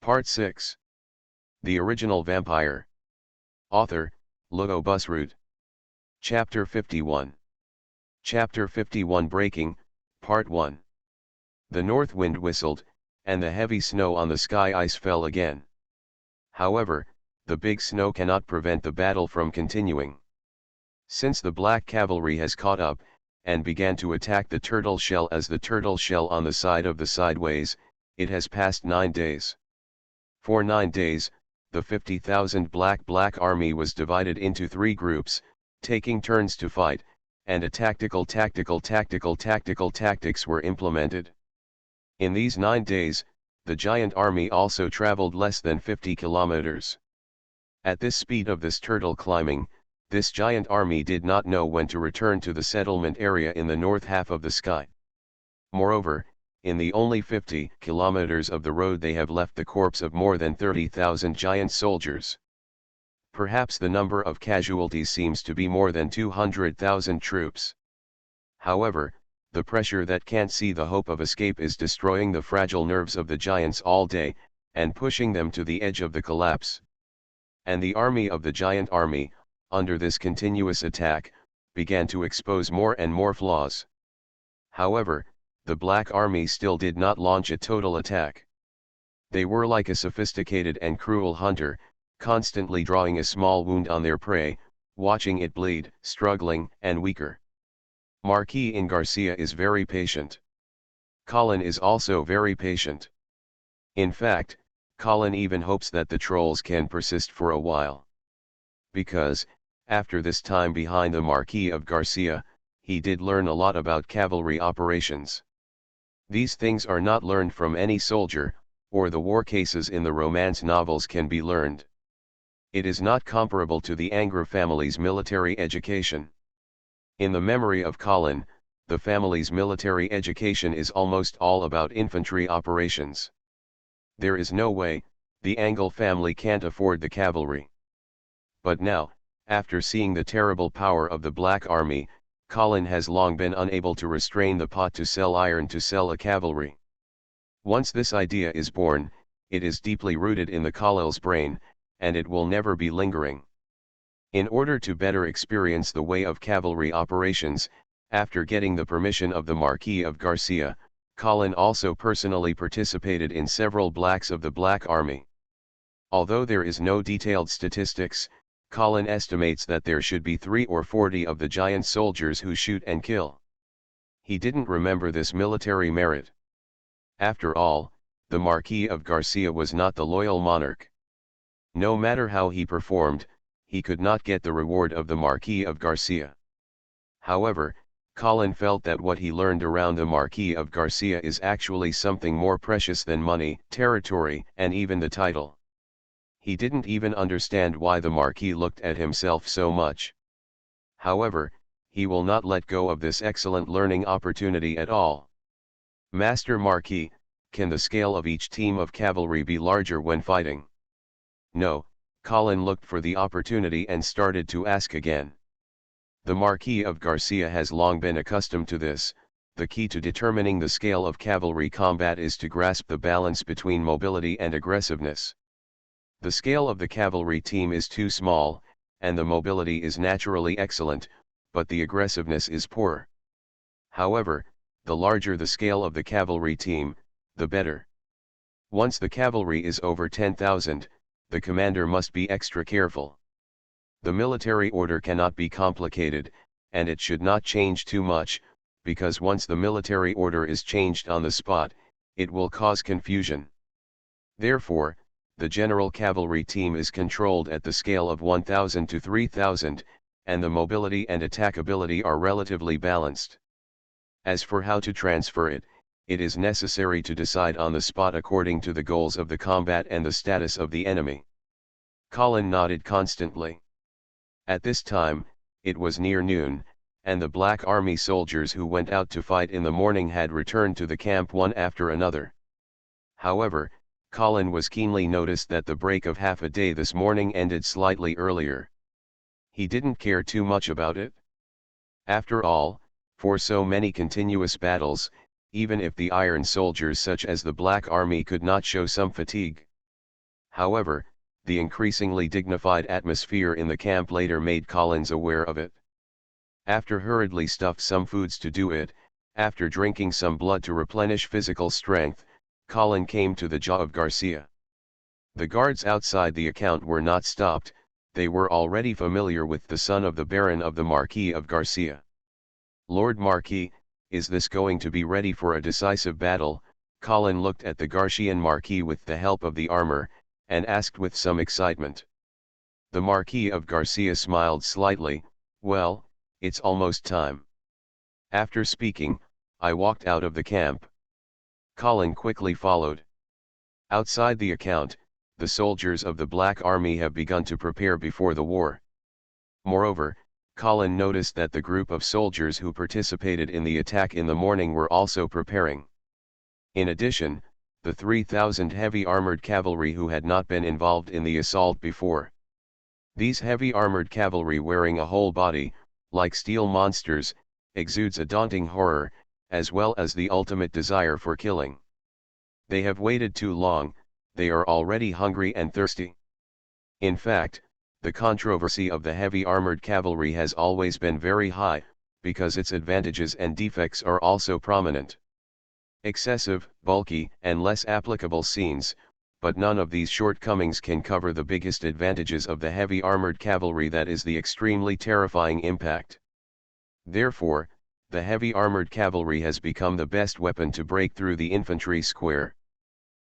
Part 6. The Original Vampire. Author, Logo Busroot. Chapter 51. Chapter 51 Breaking, Part 1. The north wind whistled, and the heavy snow on the sky ice fell again. However, the big snow cannot prevent the battle from continuing. Since the black cavalry has caught up, and began to attack the turtle shell as the turtle shell on the side of the sideways, it has passed 9 days. For 9 days, the 50,000 black army was divided into 3 groups, taking turns to fight, and a tactics were implemented. In these 9 days, the giant army also traveled less than 50 kilometers. At this speed of this turtle climbing, this giant army did not know when to return to the settlement area in the north half of the sky. Moreover, in the only 50 kilometers of the road they have left the corpse of more than 30,000 giant soldiers. Perhaps the number of casualties seems to be more than 200,000 troops. However, the pressure that can't see the hope of escape is destroying the fragile nerves of the giants all day, and pushing them to the edge of the collapse. And the army of the giant army, under this continuous attack, began to expose more and more flaws. However, the black army still did not launch a total attack. They were like a sophisticated and cruel hunter, constantly drawing a small wound on their prey, watching it bleed, struggling, and weaker. Marquis in Garcia is very patient. Colin is also very patient. In fact, Colin even hopes that the trolls can persist for a while. Because, after this time behind the Marquis of Garcia, he did learn a lot about cavalry operations. These things are not learned from any soldier, or the war cases in the romance novels can be learned. It is not comparable to the Angre family's military education. In the memory of Colin, the family's military education is almost all about infantry operations. There is no way, the Angle family can't afford the cavalry. But now, after seeing the terrible power of the Black Army, Colin has long been unable to restrain the pot to sell iron to sell a cavalry. Once this idea is born, it is deeply rooted in the Khalil's brain, and it will never be lingering. In order to better experience the way of cavalry operations, after getting the permission of the Marquis of Garcia, Colin also personally participated in several blacks of the Black Army. Although there is no detailed statistics, Colin estimates that there should be 30 or 40 of the giant soldiers who shoot and kill. He didn't remember this military merit. After all, the Marquis of Garcia was not the loyal monarch. No matter how he performed, he could not get the reward of the Marquis of Garcia. However, Colin felt that what he learned around the Marquis of Garcia is actually something more precious than money, territory, and even the title. He didn't even understand why the Marquis looked at himself so much. However, he will not let go of this excellent learning opportunity at all. Master Marquis, can the scale of each team of cavalry be larger when fighting? No, Colin looked for the opportunity and started to ask again. The Marquis of Garcia has long been accustomed to this. The key to determining the scale of cavalry combat is to grasp the balance between mobility and aggressiveness. The scale of the cavalry team is too small, and the mobility is naturally excellent, but the aggressiveness is poor. However, the larger the scale of the cavalry team, the better. Once the cavalry is over 10,000, the commander must be extra careful. The military order cannot be complicated, and it should not change too much, because once the military order is changed on the spot, it will cause confusion. Therefore, the general cavalry team is controlled at the scale of 1,000 to 3,000, and the mobility and attackability are relatively balanced. As for how to transfer it, it is necessary to decide on the spot according to the goals of the combat and the status of the enemy. Colin nodded constantly. At this time, it was near noon, and the Black Army soldiers who went out to fight in the morning had returned to the camp one after another. However, Colin was keenly noticed that the break of half a day this morning ended slightly earlier. He didn't care too much about it. After all, for so many continuous battles, even if the iron soldiers such as the Black Army could not show some fatigue, However, the increasingly dignified atmosphere in the camp later made Collins aware of it. After hurriedly stuffed some foods to do it, after drinking some blood to replenish physical strength, Colin came to the jaw of Garcia. The guards outside the account were not stopped, they were already familiar with the son of the Baron of the Marquis of Garcia. Lord Marquis, is this going to be ready for a decisive battle? Colin looked at the Garcian Marquis with the help of the armor, and asked with some excitement. The Marquis of Garcia smiled slightly. Well, it's almost time. After speaking, I walked out of the camp. Colin quickly followed. Outside the account, the soldiers of the Black Army have begun to prepare before the war. Moreover, Colin noticed that the group of soldiers who participated in the attack in the morning were also preparing. In addition, the 3,000 heavy armored cavalry who had not been involved in the assault before. These heavy armored cavalry wearing a whole body, like steel monsters, exudes a daunting horror, as well as the ultimate desire for killing. They have waited too long, they are already hungry and thirsty. In fact, the controversy of the heavy armored cavalry has always been very high, because its advantages and defects are also prominent. Excessive, bulky, and less applicable scenes, but none of these shortcomings can cover the biggest advantages of the heavy armored cavalry, that is the extremely terrifying impact. Therefore, the heavy armored cavalry has become the best weapon to break through the infantry square.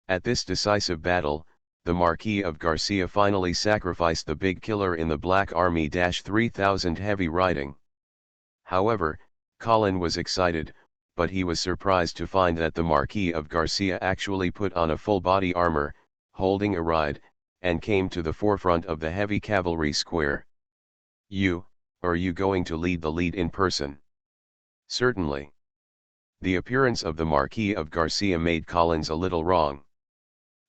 At this decisive battle, the Marquis of Garcia finally sacrificed the big killer in the Black Army. 3,000 heavy riding. However, Colin was excited, but he was surprised to find that the Marquis of Garcia actually put on a full body armor, holding a ride, and came to the forefront of the heavy cavalry square. Are you going to lead the lead in person? Certainly. The appearance of the Marquis of Garcia made Collins a little wrong.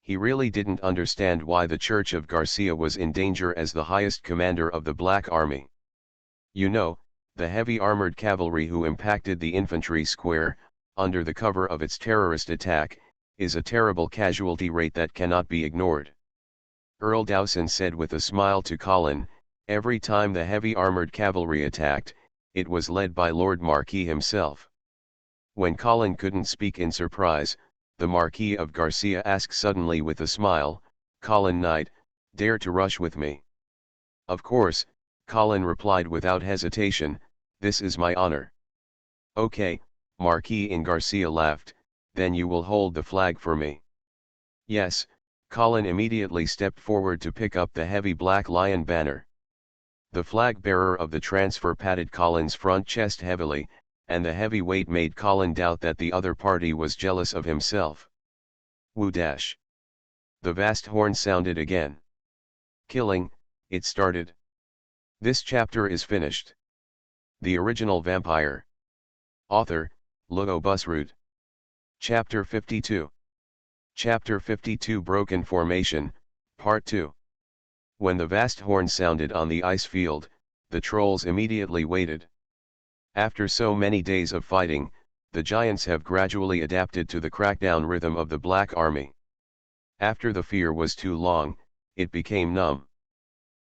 He really didn't understand why the Church of Garcia was in danger as the highest commander of the Black Army. You know, the heavy armored cavalry who impacted the infantry square, under the cover of its terrorist attack, is a terrible casualty rate that cannot be ignored. Earl Dowson said with a smile to Colin, every time the heavy armored cavalry attacked, it was led by Lord Marquis himself. When Colin couldn't speak in surprise, the Marquis of Garcia asked suddenly with a smile, Colin Knight, dare to rush with me? Of course, Colin replied without hesitation, this is my honor. Okay, Marquis in Garcia laughed, then you will hold the flag for me. Yes, Colin immediately stepped forward to pick up the heavy black lion banner. The flag bearer of the transfer patted Colin's front chest heavily, and the heavy weight made Colin doubt that the other party was jealous of himself. Woo dash. The vast horn sounded again. Killing, it started. This chapter is finished. The Original Vampire. Author, Lugo Busroot. Chapter 52. Chapter 52 Broken Formation, Part 2. When the vast horn sounded on the ice field, the trolls immediately waited. After so many days of fighting, the giants have gradually adapted to the crackdown rhythm of the Black Army. After the fear was too long, it became numb.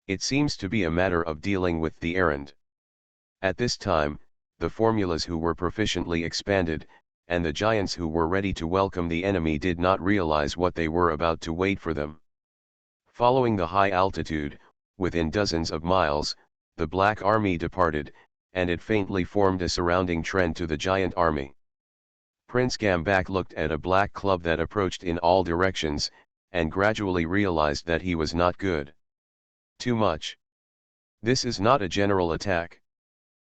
It seems to be a matter of dealing with the errand. At this time, the formulas who were proficiently expanded, and the giants who were ready to welcome the enemy did not realize what they were about to wait for them. Following the high altitude, within dozens of miles, the Black Army departed, and it faintly formed a surrounding trend to the giant army. Prince Gambak looked at a black club that approached in all directions, and gradually realized that he was not good. Too much. This is not a general attack.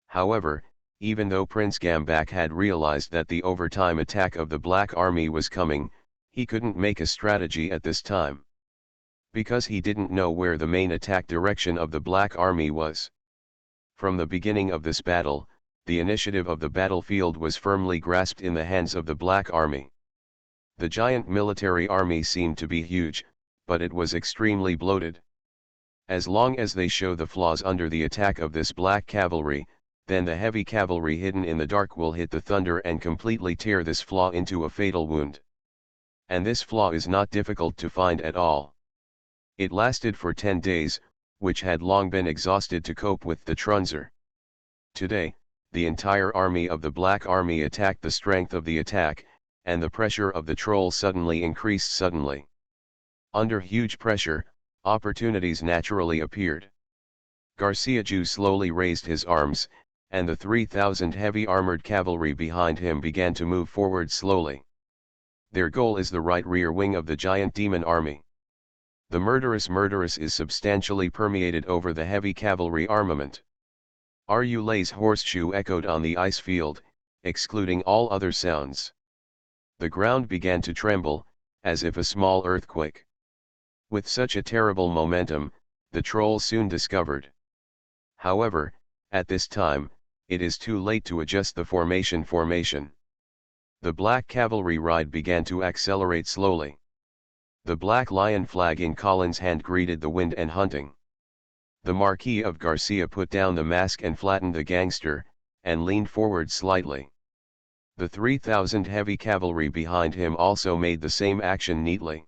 However, even though Prince Gambak had realized that the overtime attack of the Black Army was coming, he couldn't make a strategy at this time. Because he didn't know where the main attack direction of the Black Army was. From the beginning of this battle, the initiative of the battlefield was firmly grasped in the hands of the Black Army. The giant military army seemed to be huge, but it was extremely bloated. As long as they show the flaws under the attack of this black cavalry, then the heavy cavalry hidden in the dark will hit the thunder and completely tear this flaw into a fatal wound. And this flaw is not difficult to find at all. It lasted for 10 days, which had long been exhausted to cope with the Trunzer. Today, the entire army of the Black Army attacked. The strength of the attack, and the pressure of the troll suddenly increased suddenly. Under huge pressure, opportunities naturally appeared. Garcia Ju slowly raised his arms, and the 3,000 heavy armored cavalry behind him began to move forward slowly. Their goal is the right rear wing of the giant demon army. The murderous is substantially permeated over the heavy cavalry armament. Rulay's horseshoe echoed on the ice field, excluding all other sounds. The ground began to tremble, as if a small earthquake. With such a terrible momentum, the trolls soon discovered. However, at this time, it is too late to adjust the formation. The black cavalry ride began to accelerate slowly. The black lion flag in Colin's hand greeted the wind and hunting. The Marquis of Garcia put down the mask and flattened the gangster, and leaned forward slightly. The 3,000 heavy cavalry behind him also made the same action neatly.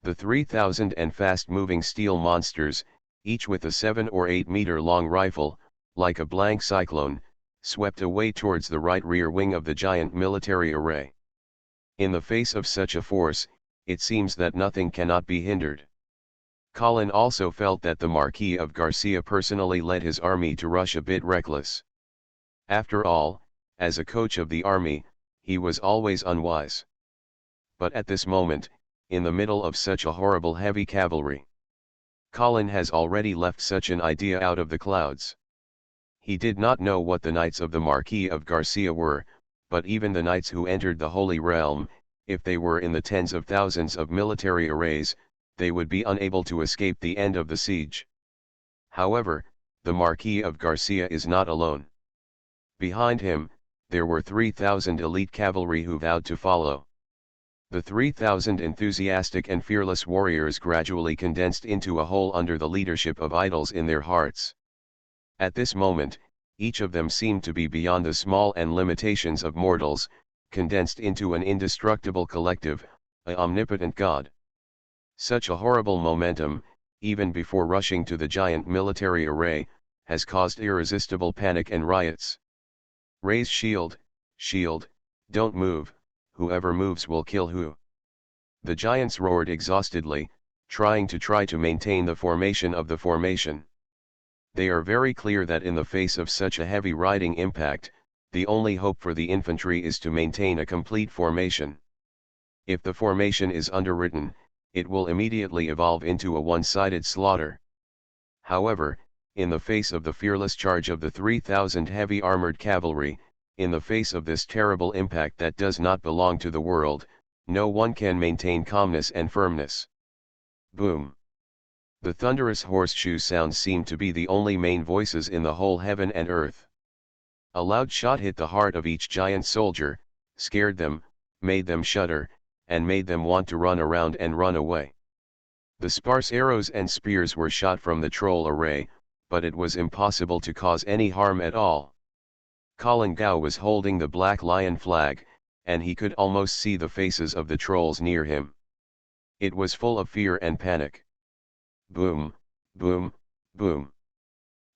The 3,000 and fast-moving steel monsters, each with a 7 or 8 meter long rifle, like a blank cyclone, swept away towards the right rear wing of the giant military array. In the face of such a force, it seems that nothing cannot be hindered. Colin also felt that the Marquis of Garcia personally led his army to rush a bit reckless. After all, as a coach of the army, he was always unwise. But at this moment, in the middle of such a horrible heavy cavalry, Colin has already left such an idea out of the clouds. He did not know what the knights of the Marquis of Garcia were, but even the knights who entered the Holy Realm, if they were in the tens of thousands of military arrays, they would be unable to escape the end of the siege. However, the Marquis of Garcia is not alone. Behind him, there were 3,000 elite cavalry who vowed to follow. The 3,000 enthusiastic and fearless warriors gradually condensed into a whole under the leadership of idols in their hearts. At this moment, each of them seemed to be beyond the small and limitations of mortals, condensed into an indestructible collective, an omnipotent God. Such a horrible momentum, even before rushing to the giant military array, has caused irresistible panic and riots. Raise shield, don't move, whoever moves will kill who. The giants roared exhaustedly, trying to maintain the formation of the formation. They are very clear that in the face of such a heavy riding impact, the only hope for the infantry is to maintain a complete formation. If the formation is underwritten, it will immediately evolve into a one-sided slaughter. However, in the face of the fearless charge of the 3,000 heavy armored cavalry, in the face of this terrible impact that does not belong to the world, no one can maintain calmness and firmness. Boom! The thunderous horseshoe sounds seem to be the only main voices in the whole heaven and earth. A loud shot hit the heart of each giant soldier, scared them, made them shudder, and made them want to run around and run away. The sparse arrows and spears were shot from the troll array, but it was impossible to cause any harm at all. Colin Gao was holding the black lion flag, and he could almost see the faces of the trolls near him. It was full of fear and panic. Boom, boom, boom.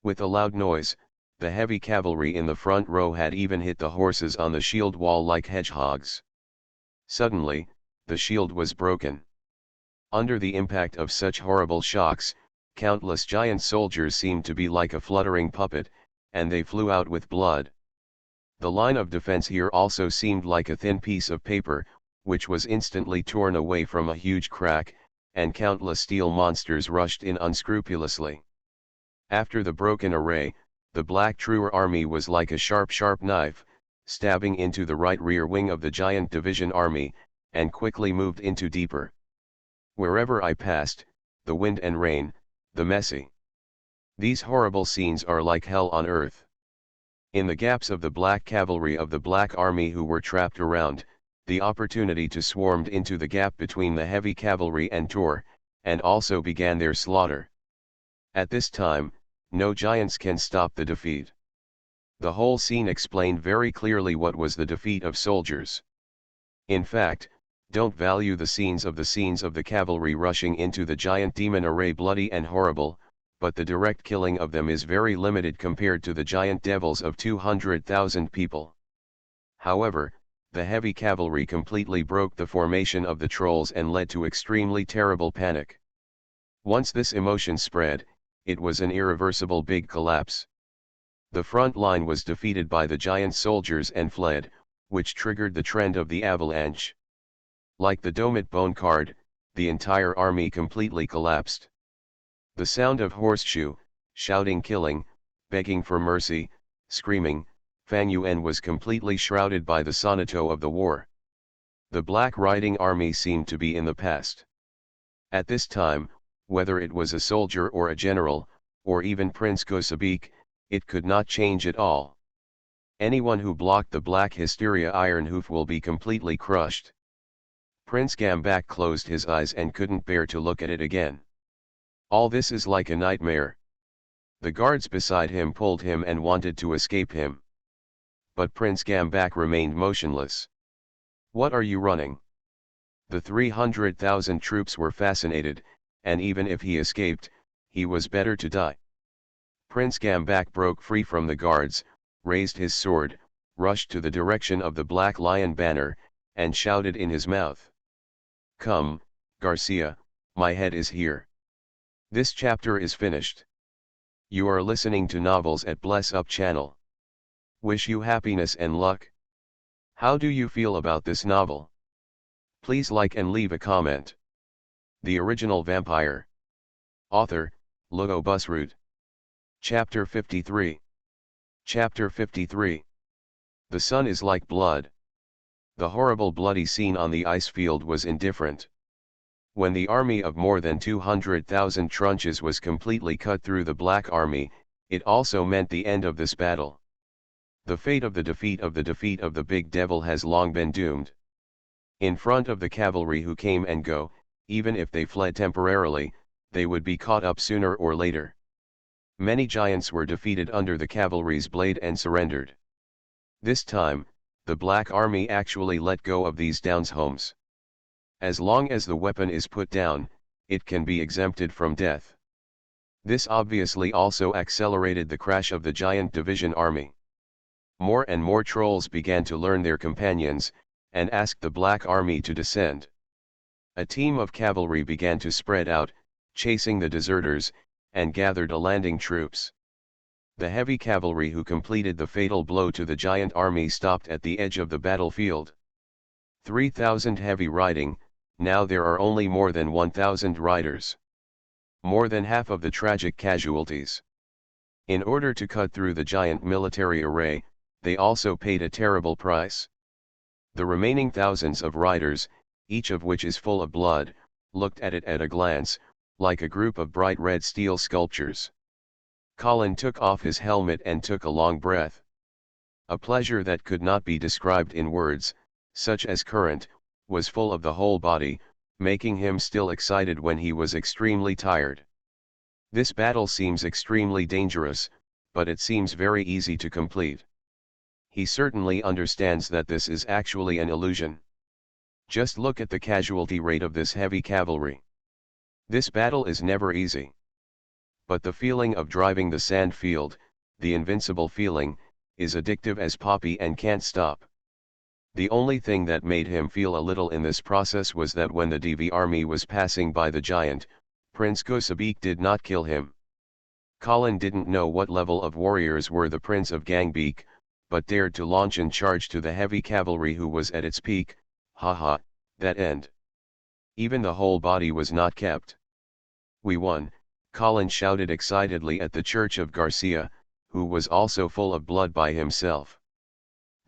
With a loud noise, the heavy cavalry in the front row had even hit the horses on the shield wall like hedgehogs. Suddenly, the shield was broken. Under the impact of such horrible shocks, countless giant soldiers seemed to be like a fluttering puppet, and they flew out with blood. The line of defense here also seemed like a thin piece of paper, which was instantly torn away from a huge crack, and countless steel monsters rushed in unscrupulously. After the broken array, the Black Truer army was like a sharp knife, stabbing into the right rear wing of the giant division army, and quickly moved into deeper. Wherever I passed, the wind and rain, the messy. These horrible scenes are like hell on earth. In the gaps of the black cavalry of the Black Army who were trapped around, the opportunity to swarmed into the gap between the heavy cavalry and Tor, and also began their slaughter. At this time, no giants can stop the defeat. The whole scene explained very clearly what was the defeat of soldiers. In fact, don't value the scenes of the cavalry rushing into the giant demon array bloody and horrible, but the direct killing of them is very limited compared to the giant devils of 200,000 people. However, the heavy cavalry completely broke the formation of the trolls and led to extremely terrible panic. Once this emotion spread, it was an irreversible big collapse. The front line was defeated by the giant soldiers and fled, which triggered the trend of the avalanche. Like the Domit bone card, the entire army completely collapsed. The sound of horseshoe, shouting, killing, begging for mercy, screaming, Fan Yuan was completely shrouded by the sonneto of the war. The Black Riding Army seemed to be in the past. At this time, whether it was a soldier or a general, or even Prince Kosabik, it could not change at all. Anyone who blocked the Black Hysteria Iron Hoof will be completely crushed. Prince Gambak closed his eyes and couldn't bear to look at it again. All this is like a nightmare. The guards beside him pulled him and wanted to escape him. But Prince Gambak remained motionless. What are you running? The 300,000 troops were fascinated, and even if he escaped, he was better to die. Prince Gambak broke free from the guards, raised his sword, rushed to the direction of the Black Lion banner, and shouted in his mouth. Come, Garcia, my head is here. This chapter is finished. You are listening to novels at Bless Up channel. Wish you happiness and luck. How do you feel about this novel? Please like and leave a comment. The Original Vampire. Author, Logo Busroot. Chapter 53. Chapter 53. The sun is like blood. The horrible bloody scene on the ice field was indifferent. When the army of more than 200,000 trunches was completely cut through the Black Army, it also meant the end of this battle. The fate of the defeat of the Big Devil has long been doomed. In front of the cavalry who came and go, even if they fled temporarily, they would be caught up sooner or later. Many giants were defeated under the cavalry's blade and surrendered. This time, the Black Army actually let go of these Downs homes. As long as the weapon is put down, it can be exempted from death. This obviously also accelerated the crash of the giant division army. More and more trolls began to learn their companions, and asked the Black Army to descend. A team of cavalry began to spread out, chasing the deserters, and gathered a landing troops. The heavy cavalry who completed the fatal blow to the giant army stopped at the edge of the battlefield. 3,000 heavy riding, now there are only more than 1,000 riders. More than half of the tragic casualties. In order to cut through the giant military array, they also paid a terrible price. The remaining thousands of riders, each of which is full of blood, looked at it at a glance, like a group of bright red steel sculptures. Colin took off his helmet and took a long breath. A pleasure that could not be described in words, such as current, was full of the whole body, making him still excited when he was extremely tired. This battle seems extremely dangerous, but it seems very easy to complete. He certainly understands that this is actually an illusion. Just look at the casualty rate of this heavy cavalry. This battle is never easy. But the feeling of driving the sand field, the invincible feeling, is addictive as Poppy and can't stop. The only thing that made him feel a little in this process was that when the DV army was passing by the giant, Prince Kosabik did not kill him. Colin didn't know what level of warriors were the Prince of Gangbeak, but dared to launch and charge to the heavy cavalry who was at its peak. Haha, that end. Even the whole body was not kept. We won, Colin shouted excitedly at the church of Garcia, who was also full of blood by himself.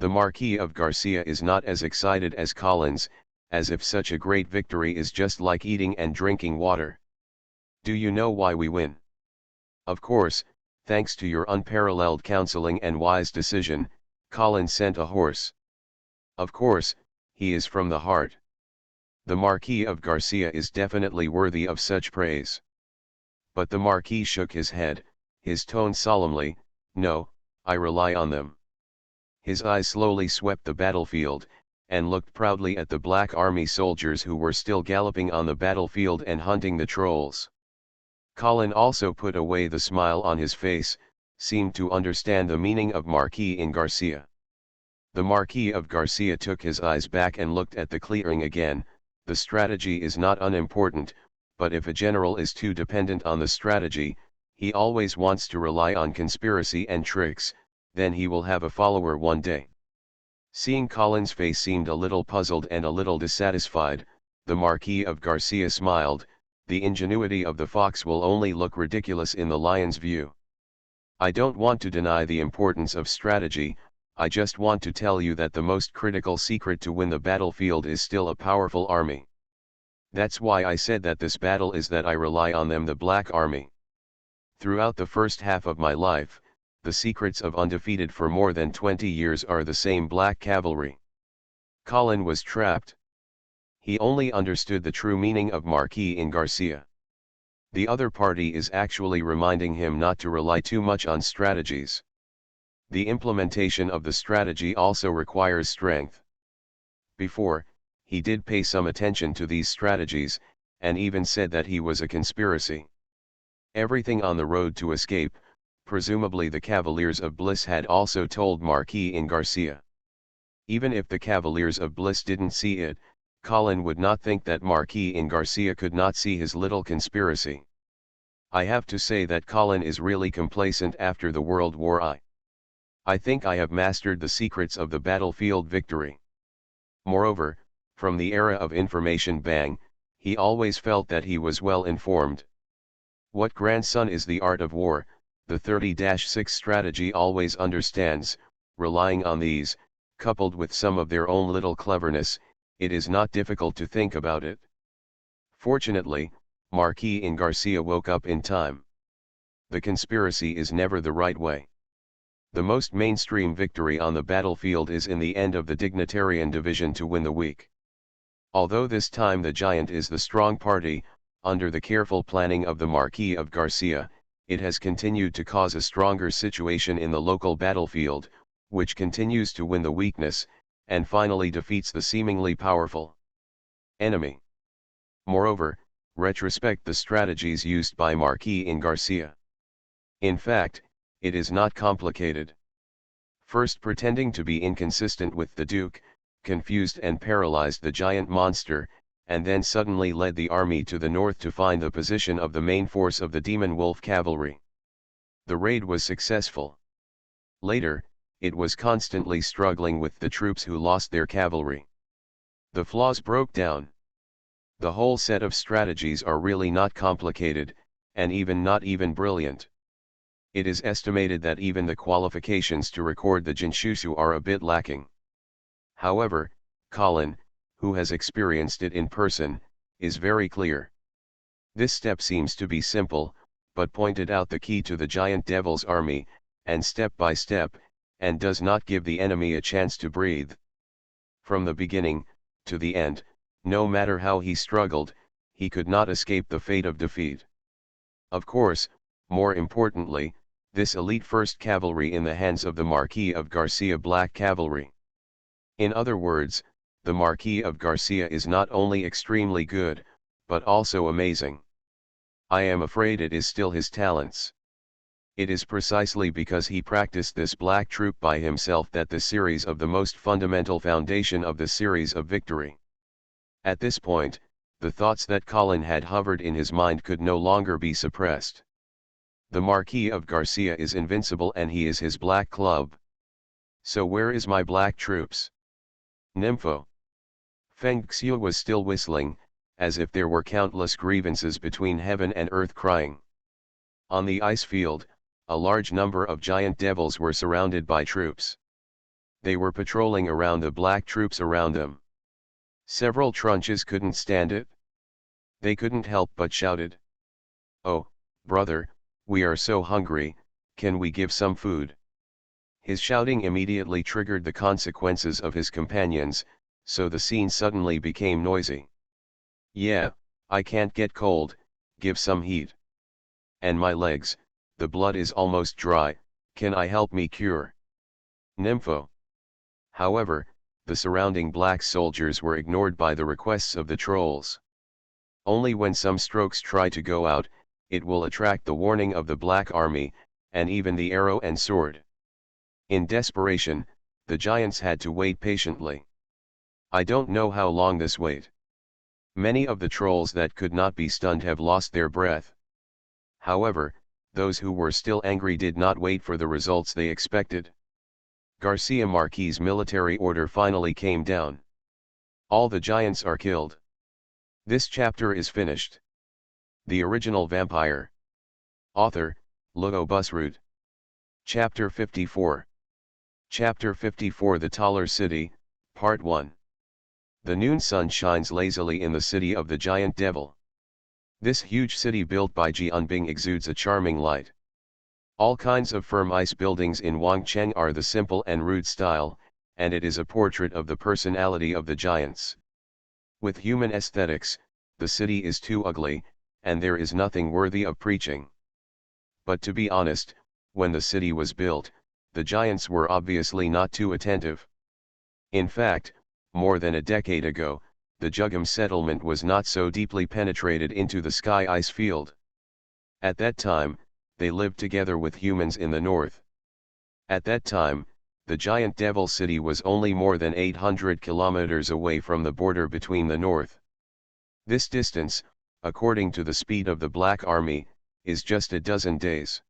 The Marquis of Garcia is not as excited as Colin's, as if such a great victory is just like eating and drinking water. Do you know why we win? Of course, thanks to your unparalleled counseling and wise decision, Colin sent a horse. Of course, he is from the heart. The Marquis of Garcia is definitely worthy of such praise. But the Marquis shook his head, his tone solemnly, no, I rely on them. His eyes slowly swept the battlefield, and looked proudly at the Black Army soldiers who were still galloping on the battlefield and hunting the trolls. Colin also put away the smile on his face, seemed to understand the meaning of Marquis in Garcia. The Marquis of Garcia took his eyes back and looked at the clearing again. The strategy is not unimportant, but if a general is too dependent on the strategy, he always wants to rely on conspiracy and tricks, then he will have a follower one day. Seeing Colin's face seemed a little puzzled and a little dissatisfied, the Marquis of Garcia smiled. The ingenuity of the fox will only look ridiculous in the lion's view. I don't want to deny the importance of strategy, I just want to tell you that the most critical secret to win the battlefield is still a powerful army. That's why I said that this battle is that I rely on them, the Black Army. Throughout the first half of my life, the secrets of undefeated for more than 20 years are the same Black Cavalry. Colin was trapped. He only understood the true meaning of Marquis in Garcia. The other party is actually reminding him not to rely too much on strategies. The implementation of the strategy also requires strength. Before, he did pay some attention to these strategies, and even said that he was a conspiracy. Everything on the road to escape, presumably the Cavaliers of Bliss had also told Marquis in Garcia. Even if the Cavaliers of Bliss didn't see it, Colin would not think that Marquis in Garcia could not see his little conspiracy. I have to say that Colin is really complacent after the World War I think I have mastered the secrets of the battlefield victory. Moreover, from the era of information bang, he always felt that he was well informed. What grandson is the art of war, the 30-6 strategy always understands. Relying on these, coupled with some of their own little cleverness, it is not difficult to think about it. Fortunately, Marquis in Garcia woke up in time. The conspiracy is never the right way. The most mainstream victory on the battlefield is in the end of the dignitarian division to win the weak. Although this time the giant is the strong party, under the careful planning of the Marquis of Garcia, it has continued to cause a stronger situation in the local battlefield, which continues to win the weakness, and finally defeats the seemingly powerful enemy. Moreover, retrospect the strategies used by Marquis in Garcia. In fact, it is not complicated. First, pretending to be inconsistent with the Duke, confused and paralyzed the giant monster, and then suddenly led the army to the north to find the position of the main force of the Demon Wolf Cavalry. The raid was successful. Later, it was constantly struggling with the troops who lost their cavalry. The flaws broke down. The whole set of strategies are really not complicated, and not even brilliant. It is estimated that even the qualifications to record the Jinshushu are a bit lacking. However, Colin, who has experienced it in person, is very clear. This step seems to be simple, but pointed out the key to the giant devil's army, and step by step, and does not give the enemy a chance to breathe. From the beginning, to the end, no matter how he struggled, he could not escape the fate of defeat. Of course, more importantly, this elite 1st Cavalry in the hands of the Marquis of Garcia Black Cavalry. In other words, the Marquis of Garcia is not only extremely good, but also amazing. I am afraid it is still his talents. It is precisely because he practiced this black troop by himself that the series of the most fundamental foundation of the series of victory. At this point, the thoughts that Colin had hovered in his mind could no longer be suppressed. The Marquis of Garcia is invincible and he is his black club. So where is my black troops? Nympho. Feng Xiu was still whistling, as if there were countless grievances between heaven and earth crying. On the ice field, a large number of giant devils were surrounded by troops. They were patrolling around the black troops around them. Several trunches couldn't stand it. They couldn't help but shouted. "Oh, brother, we are so hungry, can we give some food?" His shouting immediately triggered the consequences of his companions, so the scene suddenly became noisy. "Yeah, I can't get cold, give some heat. And my legs, the blood is almost dry, can I help me cure?" Nympho. However, the surrounding black soldiers were ignored by the requests of the trolls. Only when some strokes try to go out, it will attract the warning of the black army, and even the arrow and sword. In desperation, the giants had to wait patiently. I don't know how long this wait. Many of the trolls that could not be stunned have lost their breath. However, those who were still angry did not wait for the results they expected. Garcia Marquez's military order finally came down. All the giants are killed. This chapter is finished. The Original Vampire. Author, Lugo Busrud. Chapter 54. Chapter 54 The Taller City, Part 1. The noon sun shines lazily in the city of the giant devil. This huge city built by Jianbing exudes a charming light. All kinds of firm ice buildings in Wangcheng are the simple and rude style, and it is a portrait of the personality of the giants. With human aesthetics, the city is too ugly, and there is nothing worthy of preaching. But to be honest, when the city was built, the giants were obviously not too attentive. In fact, more than a decade ago, the Jugum settlement was not so deeply penetrated into the sky ice field. At that time, they lived together with humans in the north. At that time, the giant devil city was only more than 800 kilometers away from the border between the north. This distance, according to the speed of the Black Army, is just a dozen days.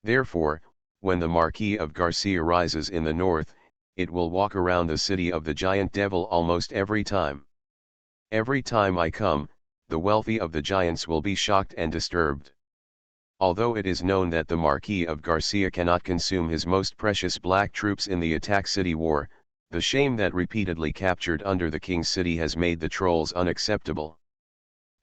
Therefore, when the Marquis of Garcia rises in the north, it will walk around the city of the giant devil almost every time. Every time I come, the wealthy of the giants will be shocked and disturbed. Although it is known that the Marquis of Garcia cannot consume his most precious black troops in the attack city war, the shame that repeatedly captured under the king's city has made the trolls unacceptable.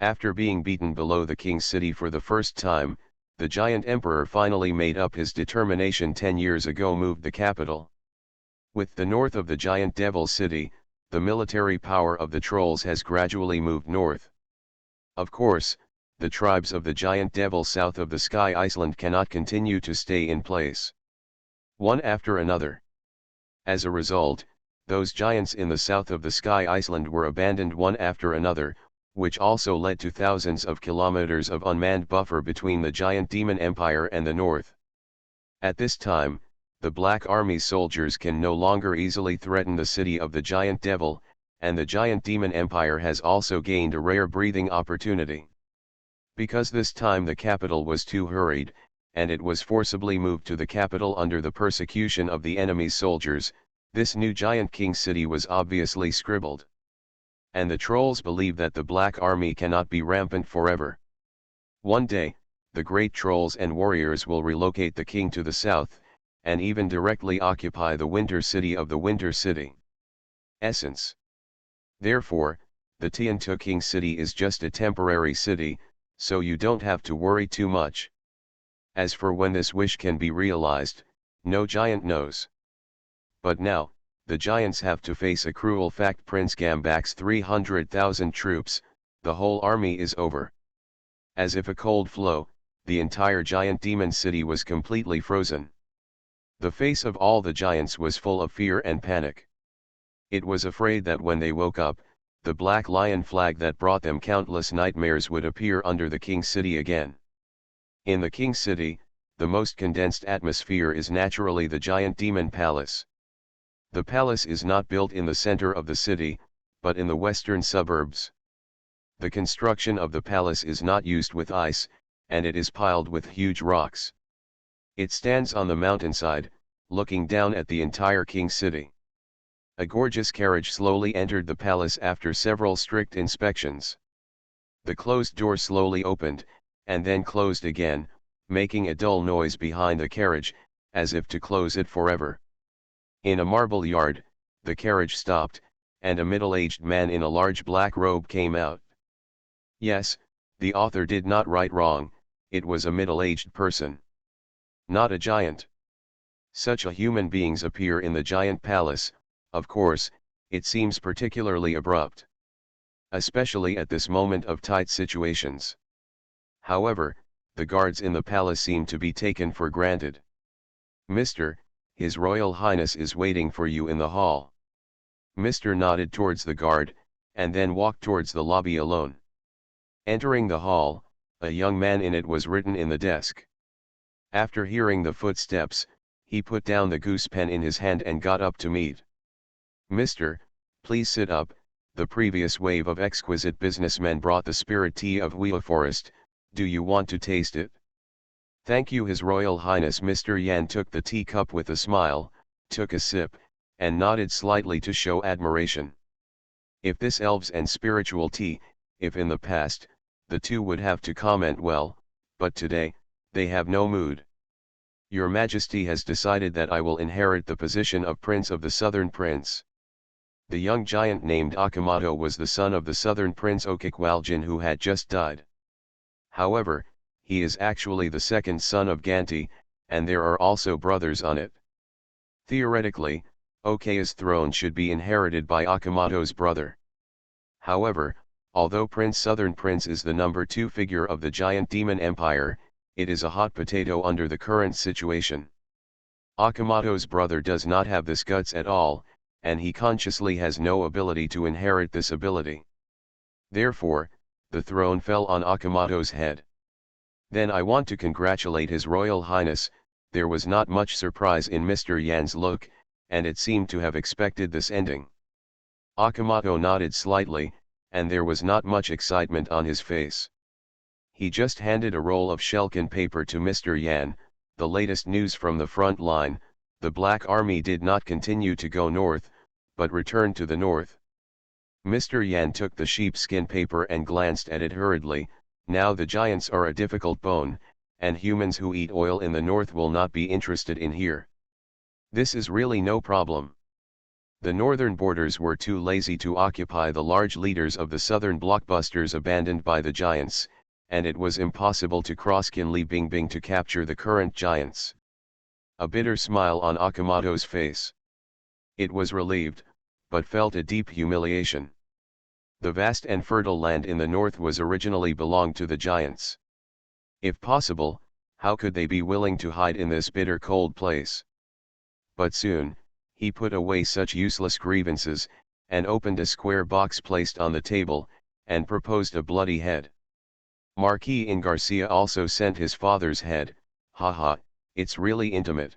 After being beaten below the king's city for the first time, the giant emperor finally made up his determination 10 years ago, moved the capital. With the north of the giant devil city, the military power of the trolls has gradually moved north. Of course, the tribes of the giant devil south of the Sky Island cannot continue to stay in place, one after another. As a result, those giants in the south of the Sky Island were abandoned one after another, which also led to thousands of kilometers of unmanned buffer between the giant demon empire and the north. At this time, the Black Army soldiers can no longer easily threaten the city of the giant devil, and the giant demon empire has also gained a rare breathing opportunity. Because this time the capital was too hurried, and it was forcibly moved to the capital under the persecution of the enemy's soldiers, this new giant king city was obviously scribbled. And the trolls believe that the Black Army cannot be rampant forever. One day, the great trolls and warriors will relocate the king to the south, and even directly occupy the winter city of the winter city. Essence. Therefore, the Tiantu King city is just a temporary city, so you don't have to worry too much. As for when this wish can be realized, no giant knows. But now, the giants have to face a cruel fact: Prince Gambak's 300,000 troops, the whole army is over. As if a cold flow, the entire giant demon city was completely frozen. The face of all the giants was full of fear and panic. It was afraid that when they woke up, the black lion flag that brought them countless nightmares would appear under the king's city again. In the king's city, the most condensed atmosphere is naturally the giant demon palace. The palace is not built in the center of the city, but in the western suburbs. The construction of the palace is not used with ice, and it is piled with huge rocks. It stands on the mountainside, looking down at the entire king's city. A gorgeous carriage slowly entered the palace after several strict inspections. The closed door slowly opened, and then closed again, making a dull noise behind the carriage, as if to close it forever. In a marble yard, the carriage stopped, and a middle-aged man in a large black robe came out. Yes, the author did not write wrong, it was a middle-aged person. Not a giant. Such a human beings appear in the giant palace. Of course, it seems particularly abrupt. Especially at this moment of tight situations. However, the guards in the palace seem to be taken for granted. "Mr. His Royal Highness is waiting for you in the hall." Mr. nodded towards the guard, and then walked towards the lobby alone. Entering the hall, a young man in it was written in the desk. After hearing the footsteps, he put down the goose pen in his hand and got up to meet. Mr. Please sit up. The previous wave of exquisite businessmen brought the spirit tea of Wea Forest. Do you want to taste it? Thank you, His Royal Highness. Mr. Yan took the teacup with a smile, took a sip, and nodded slightly to show admiration. If this elves and spiritual tea, if in the past, the two would have to comment well, but today, they have no mood. Your Majesty has decided that I will inherit the position of Prince of the Southern Prince. The young giant named Akamoto was the son of the Southern Prince Okikwaljian, who had just died. However, he is actually the second son of Ganti, and there are also brothers on it. Theoretically, Okaya's throne should be inherited by Akamoto's brother. However, although Prince Southern Prince is the number 2 figure of the giant demon empire, it is a hot potato under the current situation. Akamoto's brother does not have this guts at all, and he consciously has no ability to inherit this ability. Therefore, the throne fell on Akamoto's head. Then I want to congratulate His Royal Highness. There was not much surprise in Mr. Yan's look, and it seemed to have expected this ending. Akamoto nodded slightly, and there was not much excitement on his face. He just handed a roll of Shelkin paper to Mr. Yan. The latest news from the front line: the Black Army did not continue to go north, but returned to the north. Mr. Yan took the sheepskin paper and glanced at it hurriedly. Now the giants are a difficult bone, and humans who eat oil in the north will not be interested in here. This is really no problem. The northern borders were too lazy to occupy the large leaders of the southern blockbusters abandoned by the giants, and it was impossible to cross Kinli Bingbing to capture the current giants. A bitter smile on Akamoto's face. It was relieved, but felt a deep humiliation. The vast and fertile land in the north was originally belonged to the giants. If possible, how could they be willing to hide in this bitter cold place? But soon, he put away such useless grievances, and opened a square box placed on the table, and proposed a bloody head. Marquis in Garcia also sent his father's head. Haha, it's really intimate.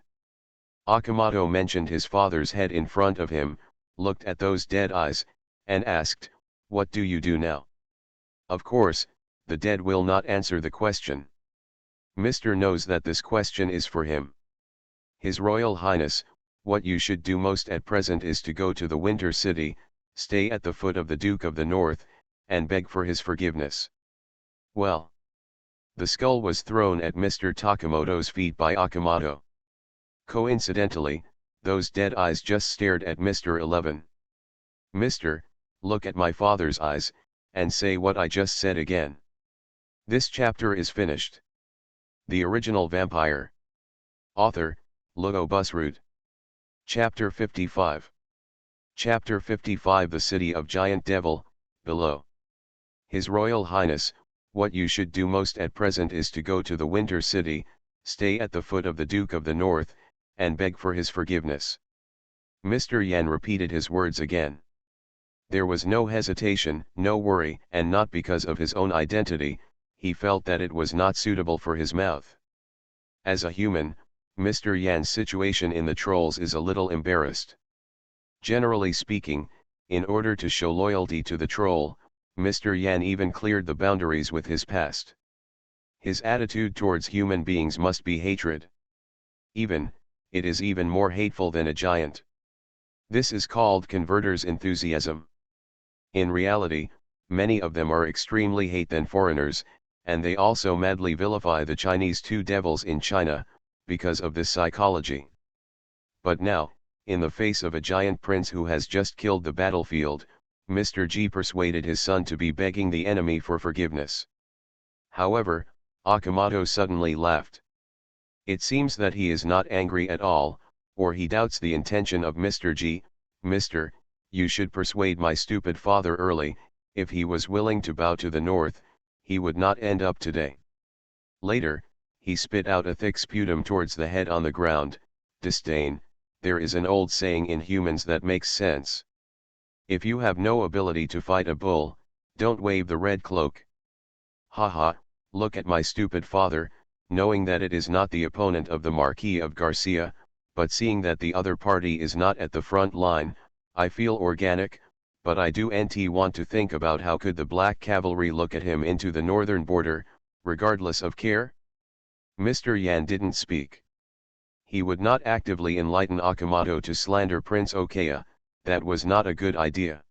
Akamoto mentioned his father's head in front of him, looked at those dead eyes, and asked, "What do you do now?" Of course, the dead will not answer the question. Mr. knows that this question is for him. His Royal Highness, what you should do most at present is to go to the Winter City, stay at the foot of the Duke of the North, and beg for his forgiveness. Well. The skull was thrown at Mr. Takamoto's feet by Akamoto. Coincidentally, those dead eyes just stared at Mr. 11. Mister, look at my father's eyes, and say what I just said again. This chapter is finished. The Original Vampire. Author, Lugo Busroot. Chapter 55. Chapter 55. The City of Giant Devil, below. His Royal Highness, what you should do most at present is to go to the Winter City, stay at the foot of the Duke of the North, and beg for his forgiveness. Mr. Yan repeated his words again. There was no hesitation, no worry, and not because of his own identity. He felt that it was not suitable for his mouth. As a human, Mr. Yan's situation in the trolls is a little embarrassed. Generally speaking, in order to show loyalty to the troll, Mr. Yan even cleared the boundaries with his past. His attitude towards human beings must be hatred. It is even more hateful than a giant. This is called converter's enthusiasm. In reality, many of them are extremely hate than foreigners, and they also madly vilify the Chinese two devils in China, because of this psychology. But now, in the face of a giant prince who has just killed the battlefield, Mr. G persuaded his son to be begging the enemy for forgiveness. However, Akamoto suddenly laughed. It seems that he is not angry at all, or he doubts the intention of Mr. G. Mister, you should persuade my stupid father early. If he was willing to bow to the north, he would not end up today. Later, he spit out a thick sputum towards the head on the ground. Disdain, there is an old saying in humans that makes sense. If you have no ability to fight a bull, don't wave the red cloak. Haha, look at my stupid father, knowing that it is not the opponent of the Marquis of Garcia, but seeing that the other party is not at the front line, I feel organic, but I do want to think about how could the Black Cavalry look at him into the northern border, regardless of care? Mr. Yan didn't speak. He would not actively enlighten Akamoto to slander Prince Okaya, that was not a good idea.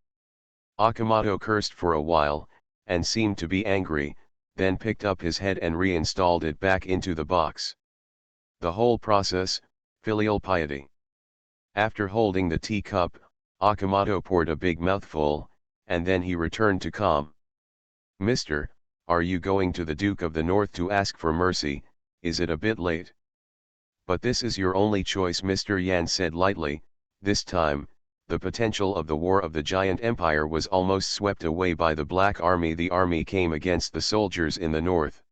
Akamoto cursed for a while, and seemed to be angry, then picked up his head and reinstalled it back into the box. The whole process, filial piety. After holding the teacup, Akamoto poured a big mouthful, and then he returned to calm. Mister, are you going to the Duke of the North to ask for mercy? Is it a bit late? But this is your only choice, Mr. Yan said lightly. This time, the potential of the war of the giant empire was almost swept away by the Black Army. The army came against the soldiers in the north.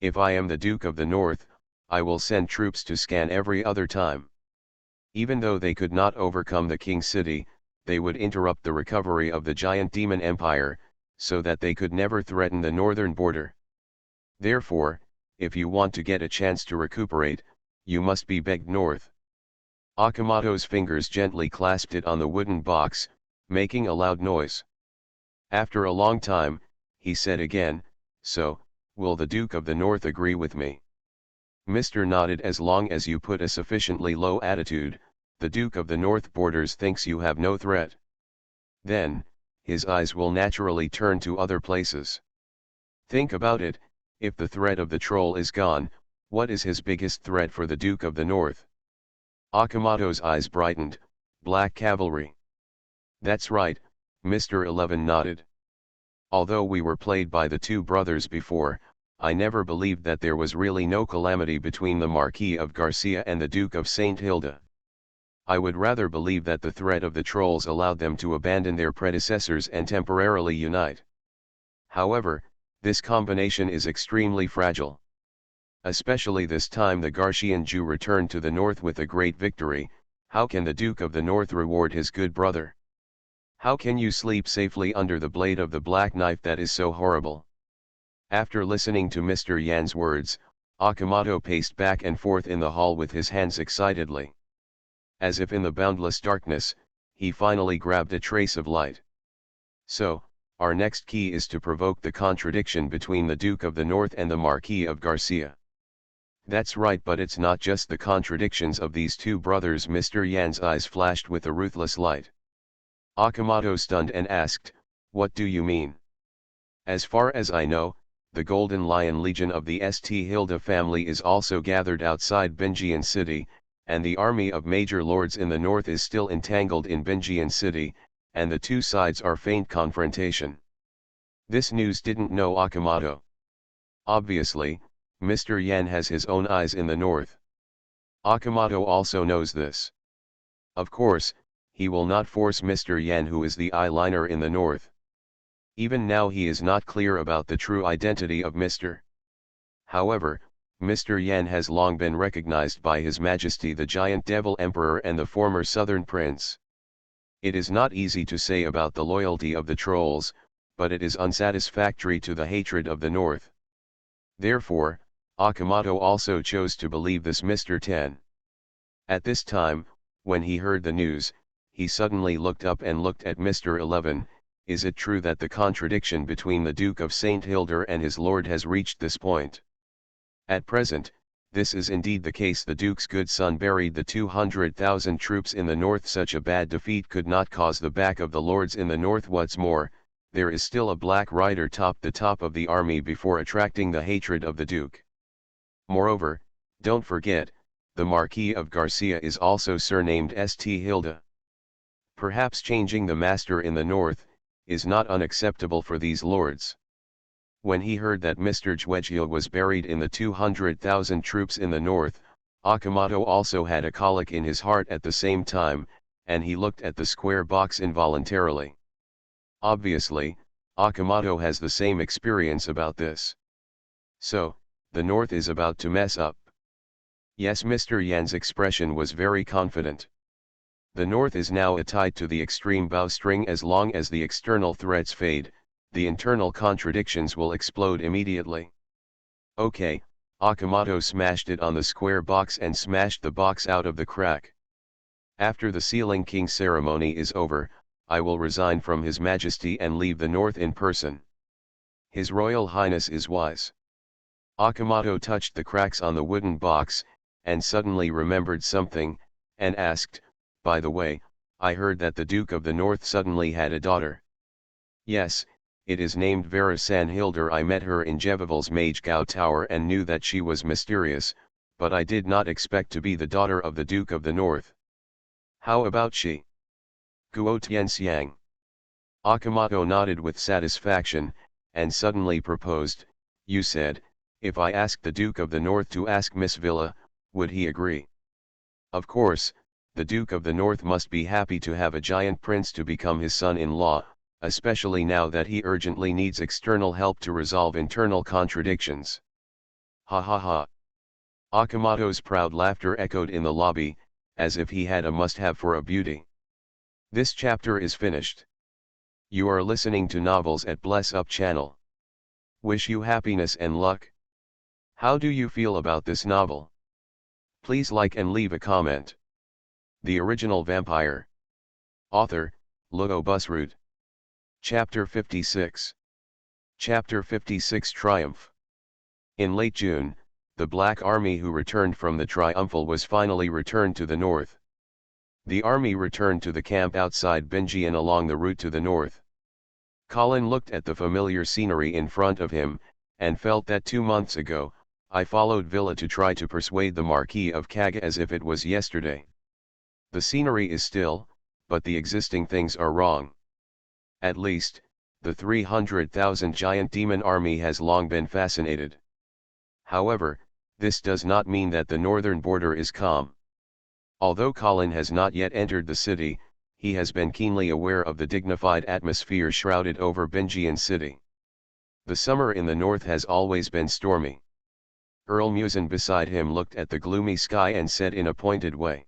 If I am the Duke of the North, I will send troops to scan every other time. Even though they could not overcome the King City, they would interrupt the recovery of the giant demon empire, so that they could never threaten the northern border. Therefore, if you want to get a chance to recuperate, you must be begged north. Akamoto's fingers gently clasped it on the wooden box, making a loud noise. After a long time, he said again, so, will the Duke of the North agree with me? Mr. nodded. As long as you put a sufficiently low attitude, the Duke of the North borders thinks you have no threat. Then, his eyes will naturally turn to other places. Think about it, if the threat of the troll is gone, what is his biggest threat for the Duke of the North? Akamoto's eyes brightened. Black Cavalry. That's right, Mr. 11 nodded. Although we were played by the two brothers before, I never believed that there was really no calamity between the Marquis of Garcia and the Duke of St. Hilda. I would rather believe that the threat of the trolls allowed them to abandon their predecessors and temporarily unite. However, this combination is extremely fragile. Especially this time the Garcian Jew returned to the north with a great victory. How can the Duke of the North reward his good brother? How can you sleep safely under the blade of the black knife that is so horrible? After listening to Mr. Yan's words, Akamoto paced back and forth in the hall with his hands excitedly. As if in the boundless darkness, he finally grabbed a trace of light. So, our next key is to provoke the contradiction between the Duke of the North and the Marquis of Garcia. That's right, but it's not just the contradictions of these two brothers. Mr. Yan's eyes flashed with a ruthless light. Akamoto stunned and asked, what do you mean? As far as I know, the Golden Lion Legion of the St. Hilda family is also gathered outside Binjian City, and the army of major lords in the north is still entangled in Binjian City, and the two sides are faint confrontation. This news didn't know Akamoto. Obviously, Mr. Yan has his own eyes in the north. Akamoto also knows this. Of course, he will not force Mr. Yan, who is the eyeliner in the north. Even now he is not clear about the true identity of Mr. However, Mr. Yan has long been recognized by His Majesty the Giant Devil Emperor and the former Southern Prince. It is not easy to say about the loyalty of the trolls, but it is unsatisfactory to the hatred of the north. Therefore, Akamoto also chose to believe this Mr. 10. At this time, when he heard the news, he suddenly looked up and looked at Mr. 11. Is it true that the contradiction between the Duke of St. Hilda and his lord has reached this point? At present, this is indeed the case. The Duke's good son buried the 200,000 troops in the north. Such a bad defeat could not cause the back of the lords in the north. What's more, there is still a black rider top the top of the army before attracting the hatred of the Duke. Moreover, don't forget, the Marquis of Garcia is also surnamed St. Hilda. Perhaps changing the master in the north is not unacceptable for these lords. When he heard that Mr. Juegil was buried in the 200,000 troops in the north, Akamoto also had a colic in his heart at the same time, and he looked at the square box involuntarily. Obviously, Akamoto has the same experience about this. So, the north is about to mess up. Yes, Mr. Yan's expression was very confident. The North is now tied to the extreme bowstring. As long as the external threats fade, the internal contradictions will explode immediately. Okay, Akamoto smashed it on the square box and smashed the box out of the crack. After the sealing king ceremony is over, I will resign from His Majesty and leave the North in person. His Royal Highness is wise. Akamoto touched the cracks on the wooden box, and suddenly remembered something, and asked, by the way, I heard that the Duke of the North suddenly had a daughter. Yes, it is named Vera Sanhilder. I met her in Jevival's Mage Gao Tower and knew that she was mysterious, but I did not expect to be the daughter of the Duke of the North. How about she? Guo Tianxiang. Akamoto nodded with satisfaction, and suddenly proposed, you said, if I asked the Duke of the North to ask Miss Villa, would he agree? Of course, the Duke of the North must be happy to have a giant prince to become his son-in-law, especially now that he urgently needs external help to resolve internal contradictions. Ha ha ha. Akamoto's proud laughter echoed in the lobby, as if he had a must-have for a beauty. This chapter is finished. You are listening to Novels at Bless Up channel. Wish you happiness and luck. How do you feel about this novel? Please like and leave a comment. The Original Vampire. Author, Ludo Busrud. Chapter 56. Chapter 56 Triumph. In late June, the Black Army who returned from the Triumphal was finally returned to the north. The army returned to the camp outside Binjian along the route to the north. Colin looked at the familiar scenery in front of him, and felt that 2 months ago, I followed Villa to try to persuade the Marquis of Kaga as if it was yesterday. The scenery is still, but the existing things are wrong. At least, the 300,000 giant demon army has long been fascinated. However, this does not mean that the northern border is calm. Although Colin has not yet entered the city, he has been keenly aware of the dignified atmosphere shrouded over Binjian city. The summer in the north has always been stormy. Earl Musin beside him looked at the gloomy sky and said in a pointed way.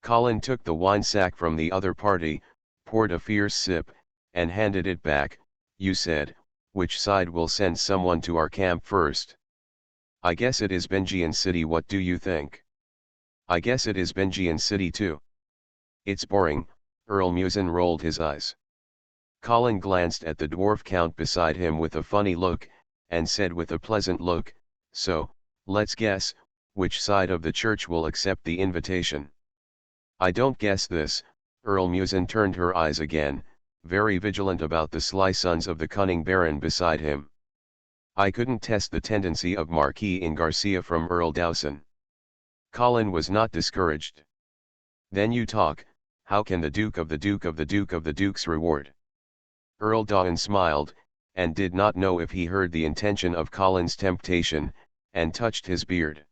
Colin took the wine sack from the other party, poured a fierce sip, and handed it back. You said, which side will send someone to our camp first? I guess it is Binjian City. What do you think? I guess it is Binjian City too. It's boring. Earl Musin rolled his eyes. Colin glanced at the dwarf count beside him with a funny look, and said with a pleasant look, so, let's guess, which side of the church will accept the invitation. I don't guess this. Earl Musin turned her eyes again, very vigilant about the sly sons of the cunning Baron beside him. I couldn't test the tendency of Marquis in Garcia from Earl Dowson. Colin was not discouraged. Then you talk, how can the Duke of the Duke of the Duke of the Duke's reward? Earl Dowson smiled, and did not know if he heard the intention of Colin's temptation, and touched his beard.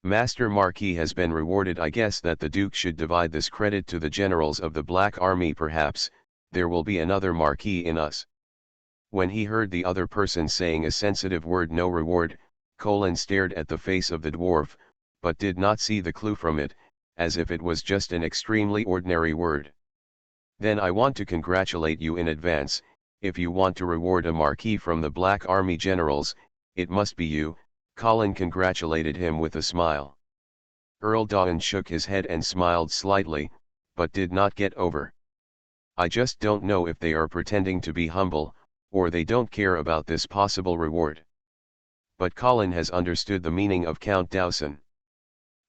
Master Marquis has been rewarded. I guess that the Duke should divide this credit to the generals of the Black Army. Perhaps, there will be another Marquis in us. When he heard the other person saying a sensitive word, no reward, Colin stared at the face of the dwarf, but did not see the clue from it, as if it was just an extremely ordinary word. Then I want to congratulate you in advance. If you want to reward a Marquis from the Black Army generals, it must be you. Colin congratulated him with a smile. Earl Dowson shook his head and smiled slightly, but did not get over. I just don't know if they are pretending to be humble, or they don't care about this possible reward. But Colin has understood the meaning of Count Dowson.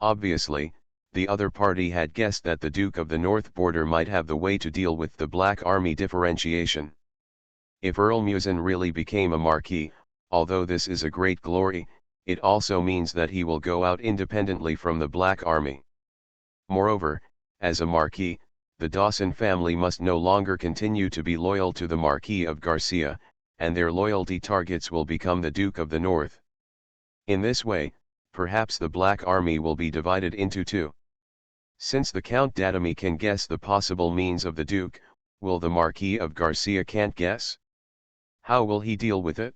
Obviously, the other party had guessed that the Duke of the North Border might have the way to deal with the Black Army differentiation. If Earl Musin really became a Marquis, although this is a great glory, it also means that he will go out independently from the Black Army. Moreover, as a Marquis, the Dawson family must no longer continue to be loyal to the Marquis of Garcia, and their loyalty targets will become the Duke of the North. In this way, perhaps the Black Army will be divided into two. Since the Count Datami can guess the possible means of the Duke, will the Marquis of Garcia can't guess? How will he deal with it?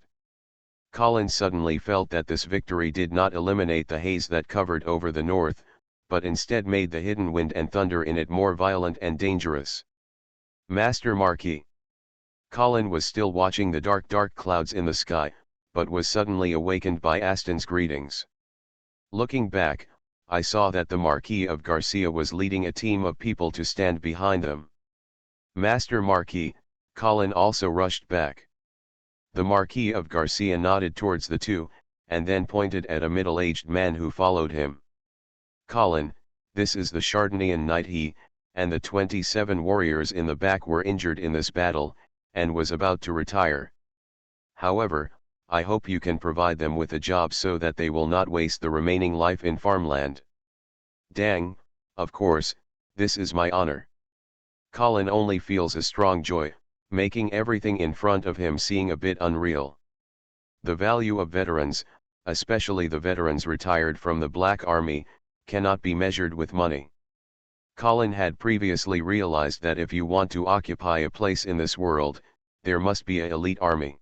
Colin suddenly felt that this victory did not eliminate the haze that covered over the north, but instead made the hidden wind and thunder in it more violent and dangerous. Master Marquis. Colin was still watching the dark clouds in the sky, but was suddenly awakened by Aston's greetings. Looking back, I saw that the Marquis of Garcia was leading a team of people to stand behind them. Master Marquis, Colin also rushed back. The Marquis of Garcia nodded towards the two, and then pointed at a middle-aged man who followed him. Colin, this is the Chardonian knight. He, and the 27 warriors in the back were injured in this battle, and was about to retire. However, I hope you can provide them with a job so that they will not waste the remaining life in farmland. Dang, of course, this is my honor. Colin only feels a strong joy, making everything in front of him seem a bit unreal. The value of veterans, especially the veterans retired from the Black Army, cannot be measured with money. Colin had previously realized that if you want to occupy a place in this world, there must be an elite army.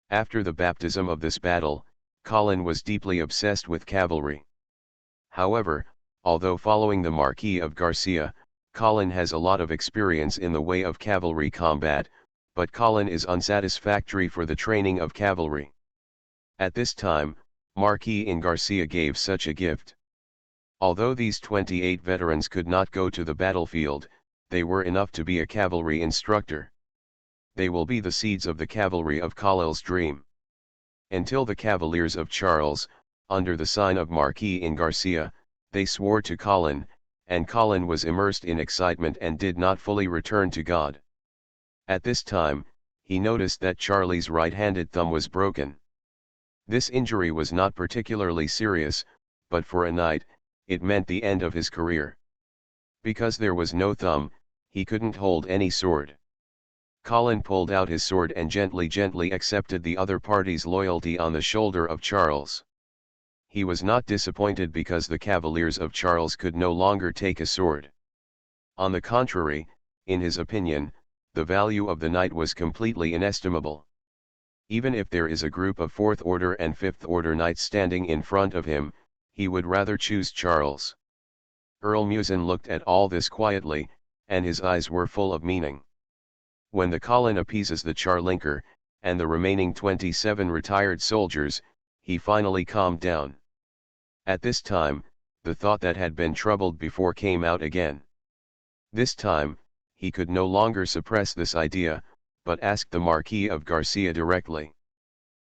After the baptism of this battle, Colin was deeply obsessed with cavalry. However, although following the Marquis of Garcia, Colin has a lot of experience in the way of cavalry combat, but Colin is unsatisfactory for the training of cavalry. At this time, Marquis in Garcia gave such a gift. Although these 28 veterans could not go to the battlefield, they were enough to be a cavalry instructor. They will be the seeds of the cavalry of Khalil's dream. Until the Cavaliers of Charles, under the sign of Marquis in Garcia, they swore to Colin, and Colin was immersed in excitement and did not fully return to God. At this time, he noticed that Charlie's right-handed thumb was broken. This injury was not particularly serious, but for a knight, it meant the end of his career. Because there was no thumb, he couldn't hold any sword. Colin pulled out his sword and gently accepted the other party's loyalty on the shoulder of Charles. He was not disappointed because the Cavaliers of Charles could no longer take a sword. On the contrary, in his opinion, the value of the knight was completely inestimable. Even if there is a group of 4th Order and 5th Order knights standing in front of him, he would rather choose Charles. Earl Musin looked at all this quietly, and his eyes were full of meaning. When the Colin appeases the Charlinker, and the remaining 27 retired soldiers, he finally calmed down. At this time, the thought that had been troubled before came out again. This time, he could no longer suppress this idea, but asked the Marquis of Garcia directly.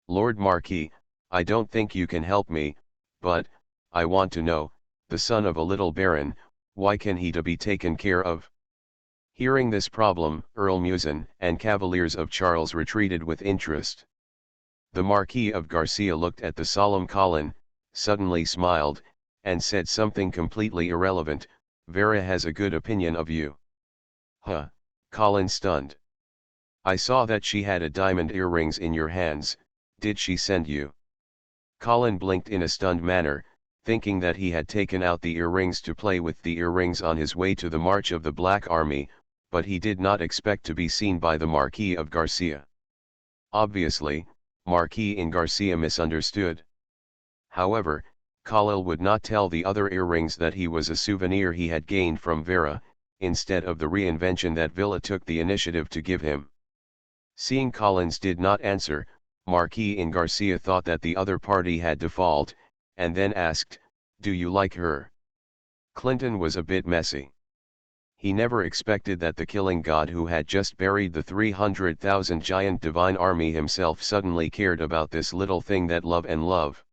Lord Marquis, I don't think you can help me, but, I want to know, the son of a little baron, why can he to be taken care of? Hearing this problem, Earl Musin and Cavaliers of Charles retreated with interest. The Marquis of Garcia looked at the solemn Colin, suddenly smiled, and said something completely irrelevant. Vera has a good opinion of you. Huh, Colin stunned. I saw that she had a diamond earrings in your hands. Did she send you? Colin blinked in a stunned manner, thinking that he had taken out the earrings to play with the earrings on his way to the march of the Black Army, but he did not expect to be seen by the Marquis of Garcia. Obviously, Marquis in Garcia misunderstood. However, Khalil would not tell the other earrings that he was a souvenir he had gained from Vera, instead of the reinvention that Villa took the initiative to give him. Seeing Collins did not answer, Marquis in Garcia thought that the other party had default, and then asked, "Do you like her?" Clinton was a bit messy. He never expected that the killing god who had just buried the 300,000 giant divine army himself suddenly cared about this little thing that love.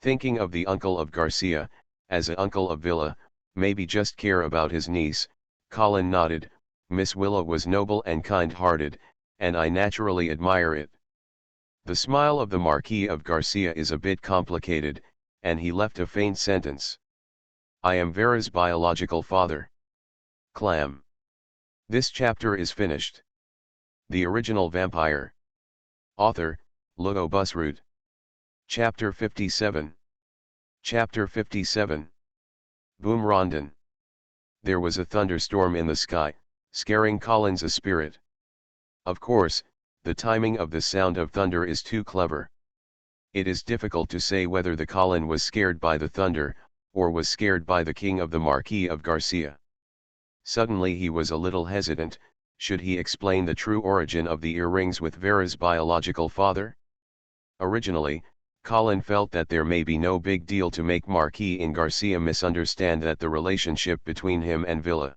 Thinking of the uncle of Garcia, as a uncle of Villa, maybe just care about his niece, Colin nodded. Miss Willa was noble and kind-hearted, and I naturally admire it. The smile of the Marquis of Garcia is a bit complicated, and he left a faint sentence. I am Vera's biological father. Clam. This chapter is finished. The Original Vampire. Author, Ludo Busrud. Chapter 57. Chapter 57. Boom Rondon. There was a thunderstorm in the sky, scaring Collins a spirit. Of course, the timing of the sound of thunder is too clever. It is difficult to say whether the Colin was scared by the thunder, or was scared by the king of the Marquis of Garcia. Suddenly he was a little hesitant. Should he explain the true origin of the earrings with Vera's biological father? Originally, Colin felt that there may be no big deal to make Marquis in Garcia misunderstand that the relationship between him and Villa.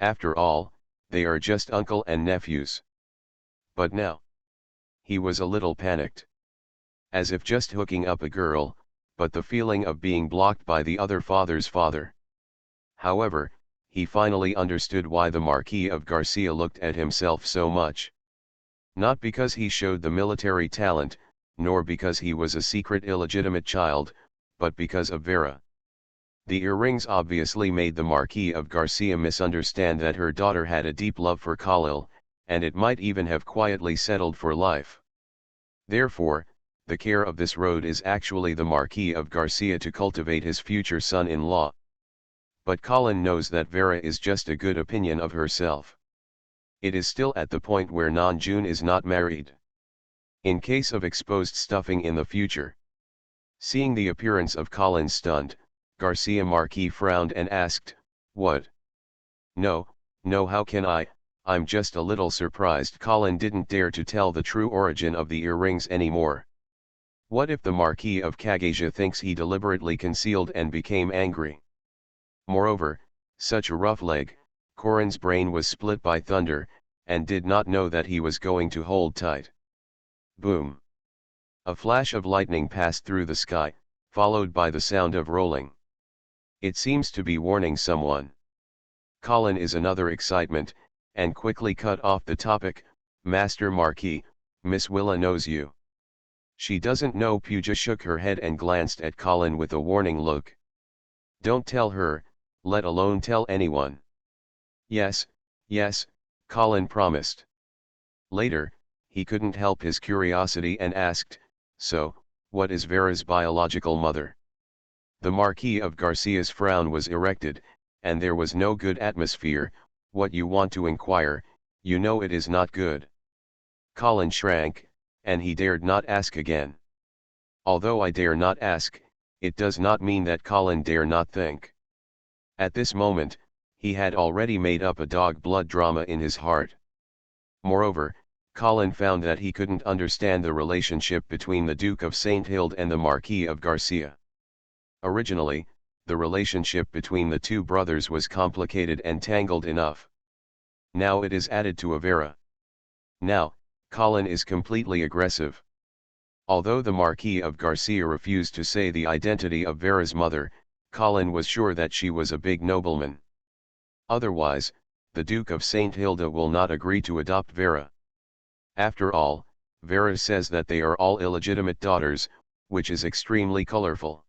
After all, they are just uncle and nephews. But now, he was a little panicked. As if just hooking up a girl, but the feeling of being blocked by the other father's father. However, he finally understood why the Marquis of Garcia looked at himself so much. Not because he showed the military talent, nor because he was a secret illegitimate child, but because of Vera. The earrings obviously made the Marquis of Garcia misunderstand that her daughter had a deep love for Khalil, and it might even have quietly settled for life. Therefore, the care of this road is actually the Marquis of Garcia to cultivate his future son-in-law. But Colin knows that Vera is just a good opinion of herself. It is still at the point where Nanjun is not married. In case of exposed stuffing in the future. Seeing the appearance of Colin stunned, Garcia Marquis frowned and asked, "What?" No, how can I'm just a little surprised." Colin didn't dare to tell the true origin of the earrings anymore. What if the Marquis of Kagasia thinks he deliberately concealed and became angry? Moreover, such a rough leg, Corin's brain was split by thunder, and did not know that he was going to hold tight. Boom! A flash of lightning passed through the sky, followed by the sound of rolling. It seems to be warning someone. Colin is another excitement, and quickly cut off the topic. "Master Marquis, Miss Willa knows you." "She doesn't know." Puja shook her head and glanced at Colin with a warning look. "Don't tell her, let alone tell anyone." Yes, Colin promised. Later, he couldn't help his curiosity and asked, "So, what is Vera's biological mother?" The Marquis of Garcia's frown was erected, and there was no good atmosphere. "What you want to inquire, you know it is not good." Colin shrank, and he dared not ask again. Although I dare not ask, it does not mean that Colin dare not think. At this moment, he had already made up a dog blood drama in his heart. Moreover, Colin found that he couldn't understand the relationship between the Duke of St. Hild and the Marquis of Garcia. Originally, the relationship between the two brothers was complicated and tangled enough. Now it is added to a Vera. Now, Colin is completely aggressive. Although the Marquis of Garcia refused to say the identity of Vera's mother, Colin was sure that she was a big nobleman. Otherwise, the Duke of St. Hilda will not agree to adopt Vera. After all, Vera says that they are all illegitimate daughters, which is extremely colorful.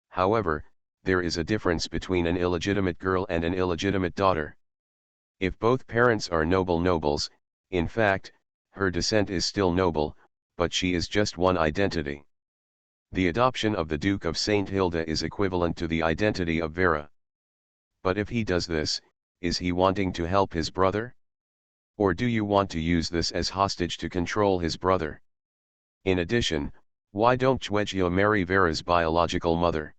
However, there is a difference between an illegitimate girl and an illegitimate daughter. If both parents are nobles, in fact, her descent is still noble, but she is just one identity. The adoption of the Duke of St. Hilda is equivalent to the identity of Vera. But if he does this, is he wanting to help his brother? Or do you want to use this as hostage to control his brother? In addition, why don't Chwejia marry Vera's biological mother?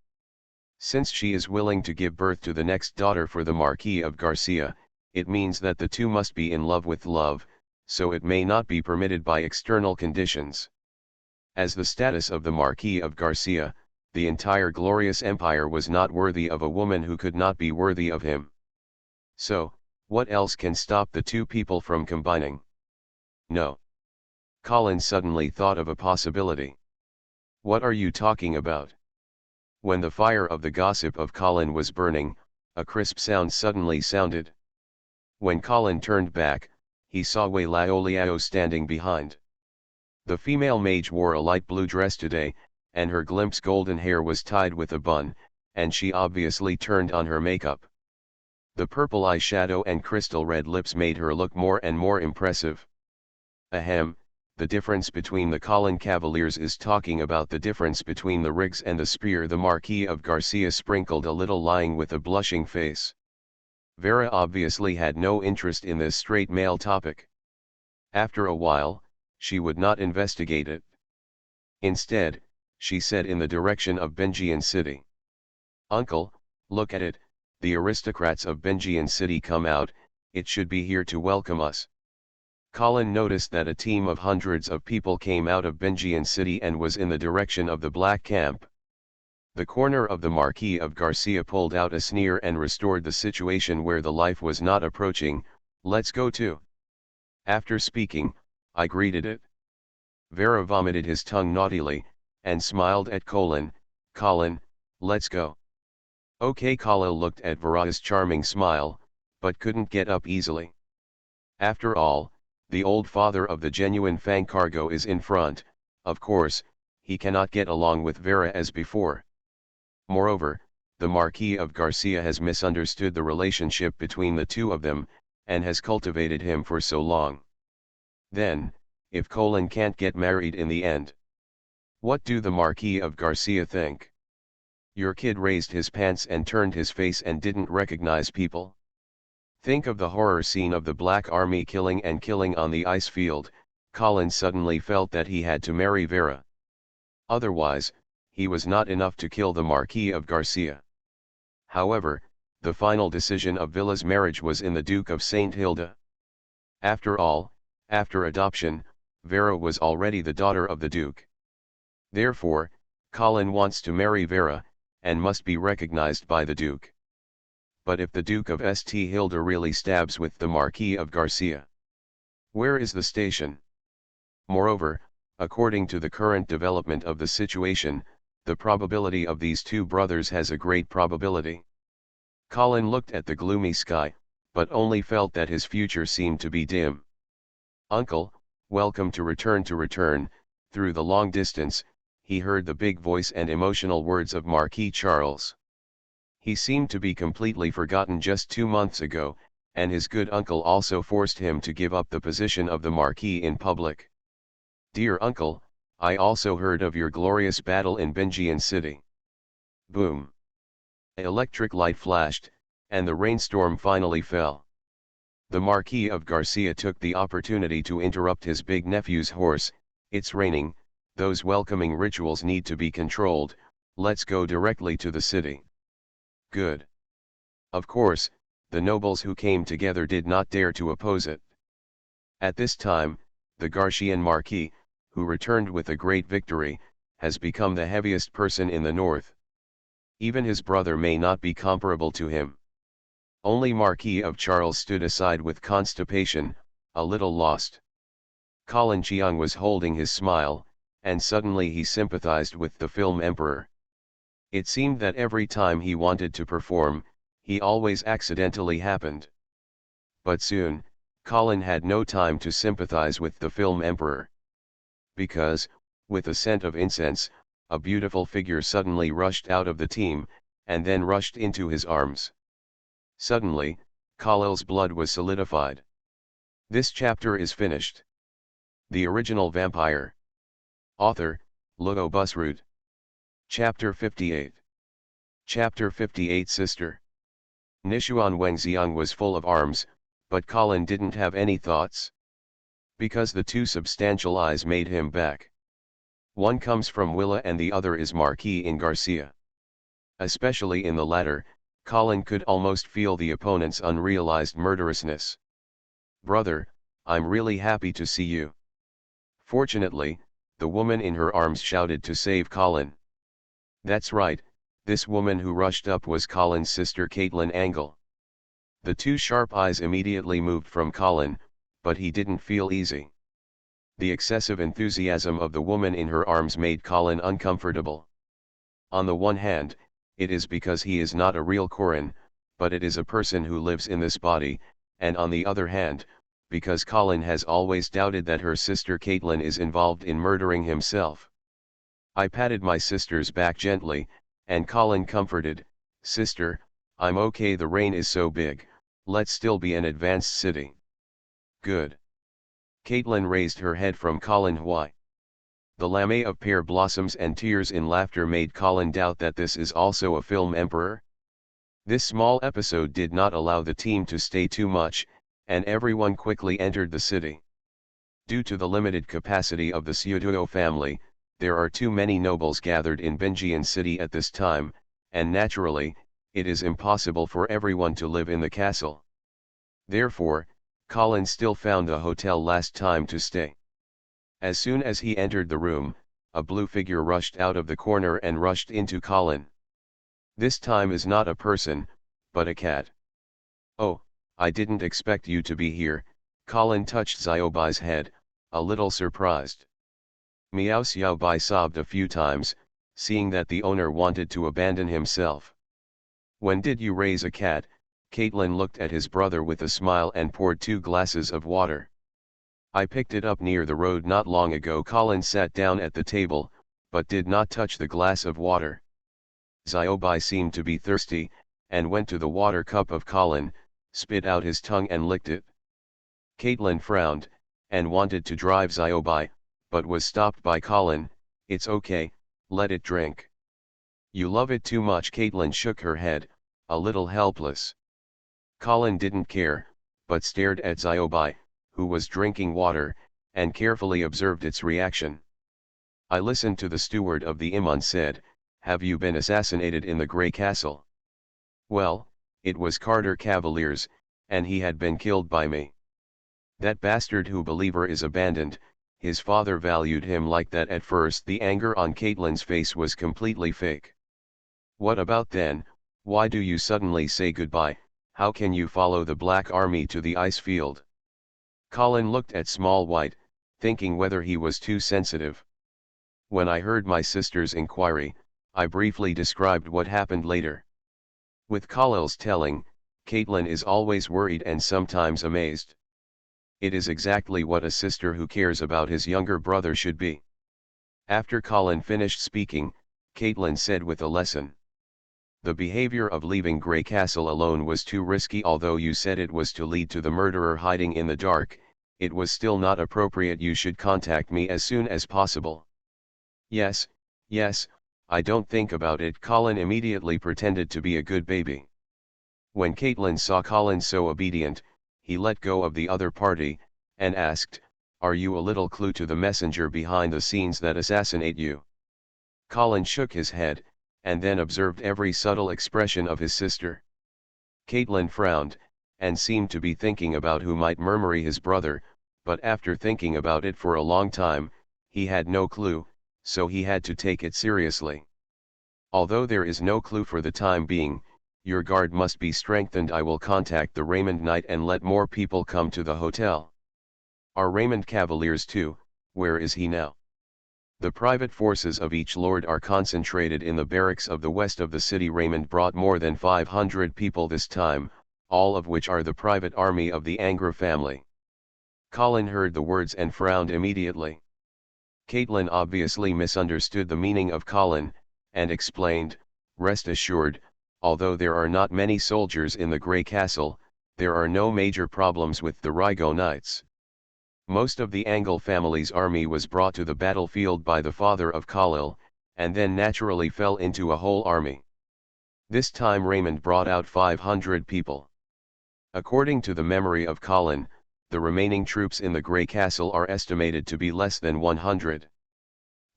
Since she is willing to give birth to the next daughter for the Marquis of Garcia, it means that the two must be in love with love, so it may not be permitted by external conditions. As the status of the Marquis of Garcia, the entire glorious empire was not worthy of a woman who could not be worthy of him. So, what else can stop the two people from combining? No. Colin suddenly thought of a possibility. What are you talking about? When the fire of the gossip of Colin was burning, a crisp sound suddenly sounded. When Colin turned back, he saw Wei Laoliao standing behind. The female mage wore a light blue dress today, and her glimpse golden hair was tied with a bun, and she obviously turned on her makeup. The purple eyeshadow and crystal red lips made her look more and more impressive. Ahem, the difference between the Colin Cavaliers is talking about the difference between the Riggs and the Spear. The Marquis of Garcia sprinkled a little, lying with a blushing face. Vera obviously had no interest in this straight male topic. After a while, she would not investigate it. Instead, she said in the direction of Benjian City. Uncle, look at it, the aristocrats of Benjian City come out, it should be here to welcome us. Colin noticed that a team of hundreds of people came out of Benjian City and was in the direction of the Black Camp. The corner of the Marquis of Garcia pulled out a sneer and restored the situation where the life was not approaching. Let's go too. After speaking, I greeted it. Vera vomited his tongue naughtily, and smiled at Colin. Colin, let's go. Okay. Colin looked at Vera's charming smile, but couldn't get up easily. After all, the old father of the genuine Fang cargo is in front, of course, he cannot get along with Vera as before. Moreover, the Marquis of Garcia has misunderstood the relationship between the two of them, and has cultivated him for so long. Then, if Colin can't get married in the end, what do the Marquis of Garcia think? Your kid raised his pants and turned his face and didn't recognize people. Think of the horror scene of the Black Army killing on the ice field. Colin suddenly felt that he had to marry Vera. Otherwise, he was not enough to kill the Marquis of Garcia. However, the final decision of Villa's marriage was in the Duke of St. Hilda. After all, after adoption, Vera was already the daughter of the Duke. Therefore, Colin wants to marry Vera, and must be recognized by the Duke. But if the Duke of St. Hilda really stabs with the Marquis of Garcia, where is the station? Moreover, according to the current development of the situation, the probability of these two brothers has a great probability. Colin looked at the gloomy sky, but only felt that his future seemed to be dim. Uncle, welcome to return. Through the long distance, he heard the big voice and emotional words of Marquis Charles. He seemed to be completely forgotten just 2 months ago, and his good uncle also forced him to give up the position of the Marquis in public. Dear uncle, I also heard of your glorious battle in Benjian City. Boom. An electric light flashed, and the rainstorm finally fell. The Marquis of Garcia took the opportunity to interrupt his big nephew's horse. It's raining, those welcoming rituals need to be controlled, let's go directly to the city. Good. Of course, the nobles who came together did not dare to oppose it. At this time, the Garcian Marquis, who returned with a great victory, has become the heaviest person in the north. Even his brother may not be comparable to him. Only Marquis of Charles stood aside with constipation, a little lost. Colin Cheung was holding his smile, and suddenly he sympathized with the film Emperor. It seemed that every time he wanted to perform, he always accidentally happened. But soon, Colin had no time to sympathize with the film Emperor. Because, with a scent of incense, a beautiful figure suddenly rushed out of the team, and then rushed into his arms. Suddenly, Colin's blood was solidified. This chapter is finished. The Original Vampire. Author, Luo Busroot. Chapter 58. Chapter 58. Sister. Nishuan Wengxiang was full of arms, but Colin didn't have any thoughts. Because the two substantial eyes made him back. One comes from Willa and the other is Marquis in Garcia. Especially in the latter, Colin could almost feel the opponent's unrealized murderousness. Brother, I'm really happy to see you. Fortunately, the woman in her arms shouted to save Colin. That's right, this woman who rushed up was Colin's sister Caitlin Angle. The two sharp eyes immediately moved from Colin, but he didn't feel easy. The excessive enthusiasm of the woman in her arms made Colin uncomfortable. On the one hand, it is because he is not a real Corin, but it is a person who lives in this body, and on the other hand, because Colin has always doubted that her sister Caitlin is involved in murdering himself. I patted my sister's back gently, and Colin comforted, Sister, I'm okay, the rain is so big, let's still be an advanced city. Good. Caitlin raised her head from Colin. Why? The lame of pear blossoms and tears in laughter made Colin doubt that this is also a film Emperor. This small episode did not allow the team to stay too much, and everyone quickly entered the city. Due to the limited capacity of the Sueduo family, there are too many nobles gathered in Benjian City at this time, and naturally, it is impossible for everyone to live in the castle. Therefore, Colin still found a hotel last time to stay. As soon as he entered the room, a blue figure rushed out of the corner and rushed into Colin. This time is not a person, but a cat. "Oh, I didn't expect you to be here," Colin touched Xiaobai's head, a little surprised. Meow. Xiaobai sobbed a few times, seeing that the owner wanted to abandon himself. "When did you raise a cat?" Caitlin looked at his brother with a smile and poured 2 glasses of water. "I picked it up near the road not long ago." Colin sat down at the table, but did not touch the glass of water. Xiaobai seemed to be thirsty, and went to the water cup of Colin, spit out his tongue and licked it. Caitlin frowned, and wanted to drive Xiaobai, but was stopped by Colin. "It's okay, let it drink." "You love it too much." Caitlin shook her head, a little helpless. Colin didn't care, but stared at Xiaobai, who was drinking water, and carefully observed its reaction. "I listened to the steward of the Iman said, 'Have you been assassinated in the Grey Castle?' Well, it was Carter Cavaliers, and he had been killed by me. That bastard who believer is abandoned, his father valued him like that." At first the anger on Caitlin's face was completely fake. "What about then? Why do you suddenly say goodbye? How can you follow the Black Army to the ice field?" Colin looked at Small White, thinking whether he was too sensitive. "When I heard my sister's inquiry, I briefly described what happened later." With Khalil's telling, Caitlin is always worried and sometimes amazed. It is exactly what a sister who cares about his younger brother should be. After Colin finished speaking, Caitlin said with a lesson. "The behavior of leaving Grey Castle alone was too risky. Although you said it was to lead to the murderer hiding in the dark, it was still not appropriate. You should contact me as soon as possible." Yes, I don't think about it." Colin immediately pretended to be a good baby. When Caitlin saw Colin so obedient, he let go of the other party, and asked, "Are you a little clue to the messenger behind the scenes that assassinate you?" Colin shook his head, and then observed every subtle expression of his sister. Caitlin frowned, and seemed to be thinking about who might murmur his brother, but after thinking about it for a long time, he had no clue, so he had to take it seriously. "Although there is no clue for the time being, your guard must be strengthened. I will contact the Raymond Knight and let more people come to the hotel." "Are Raymond Cavaliers too? Where is he now?" "The private forces of each lord are concentrated in the barracks of the west of the city. Raymond brought more than 500 people this time, all of which are the private army of the Angra family." Colin heard the words and frowned immediately. Caitlin obviously misunderstood the meaning of Colin, and explained, "Rest assured, although there are not many soldiers in the Grey Castle, there are no major problems with the Rygo Knights. Most of the Angle family's army was brought to the battlefield by the father of Khalil, and then naturally fell into a whole army. This time Raymond brought out 500 people. According to the memory of Colin, the remaining troops in the Grey Castle are estimated to be less than 100.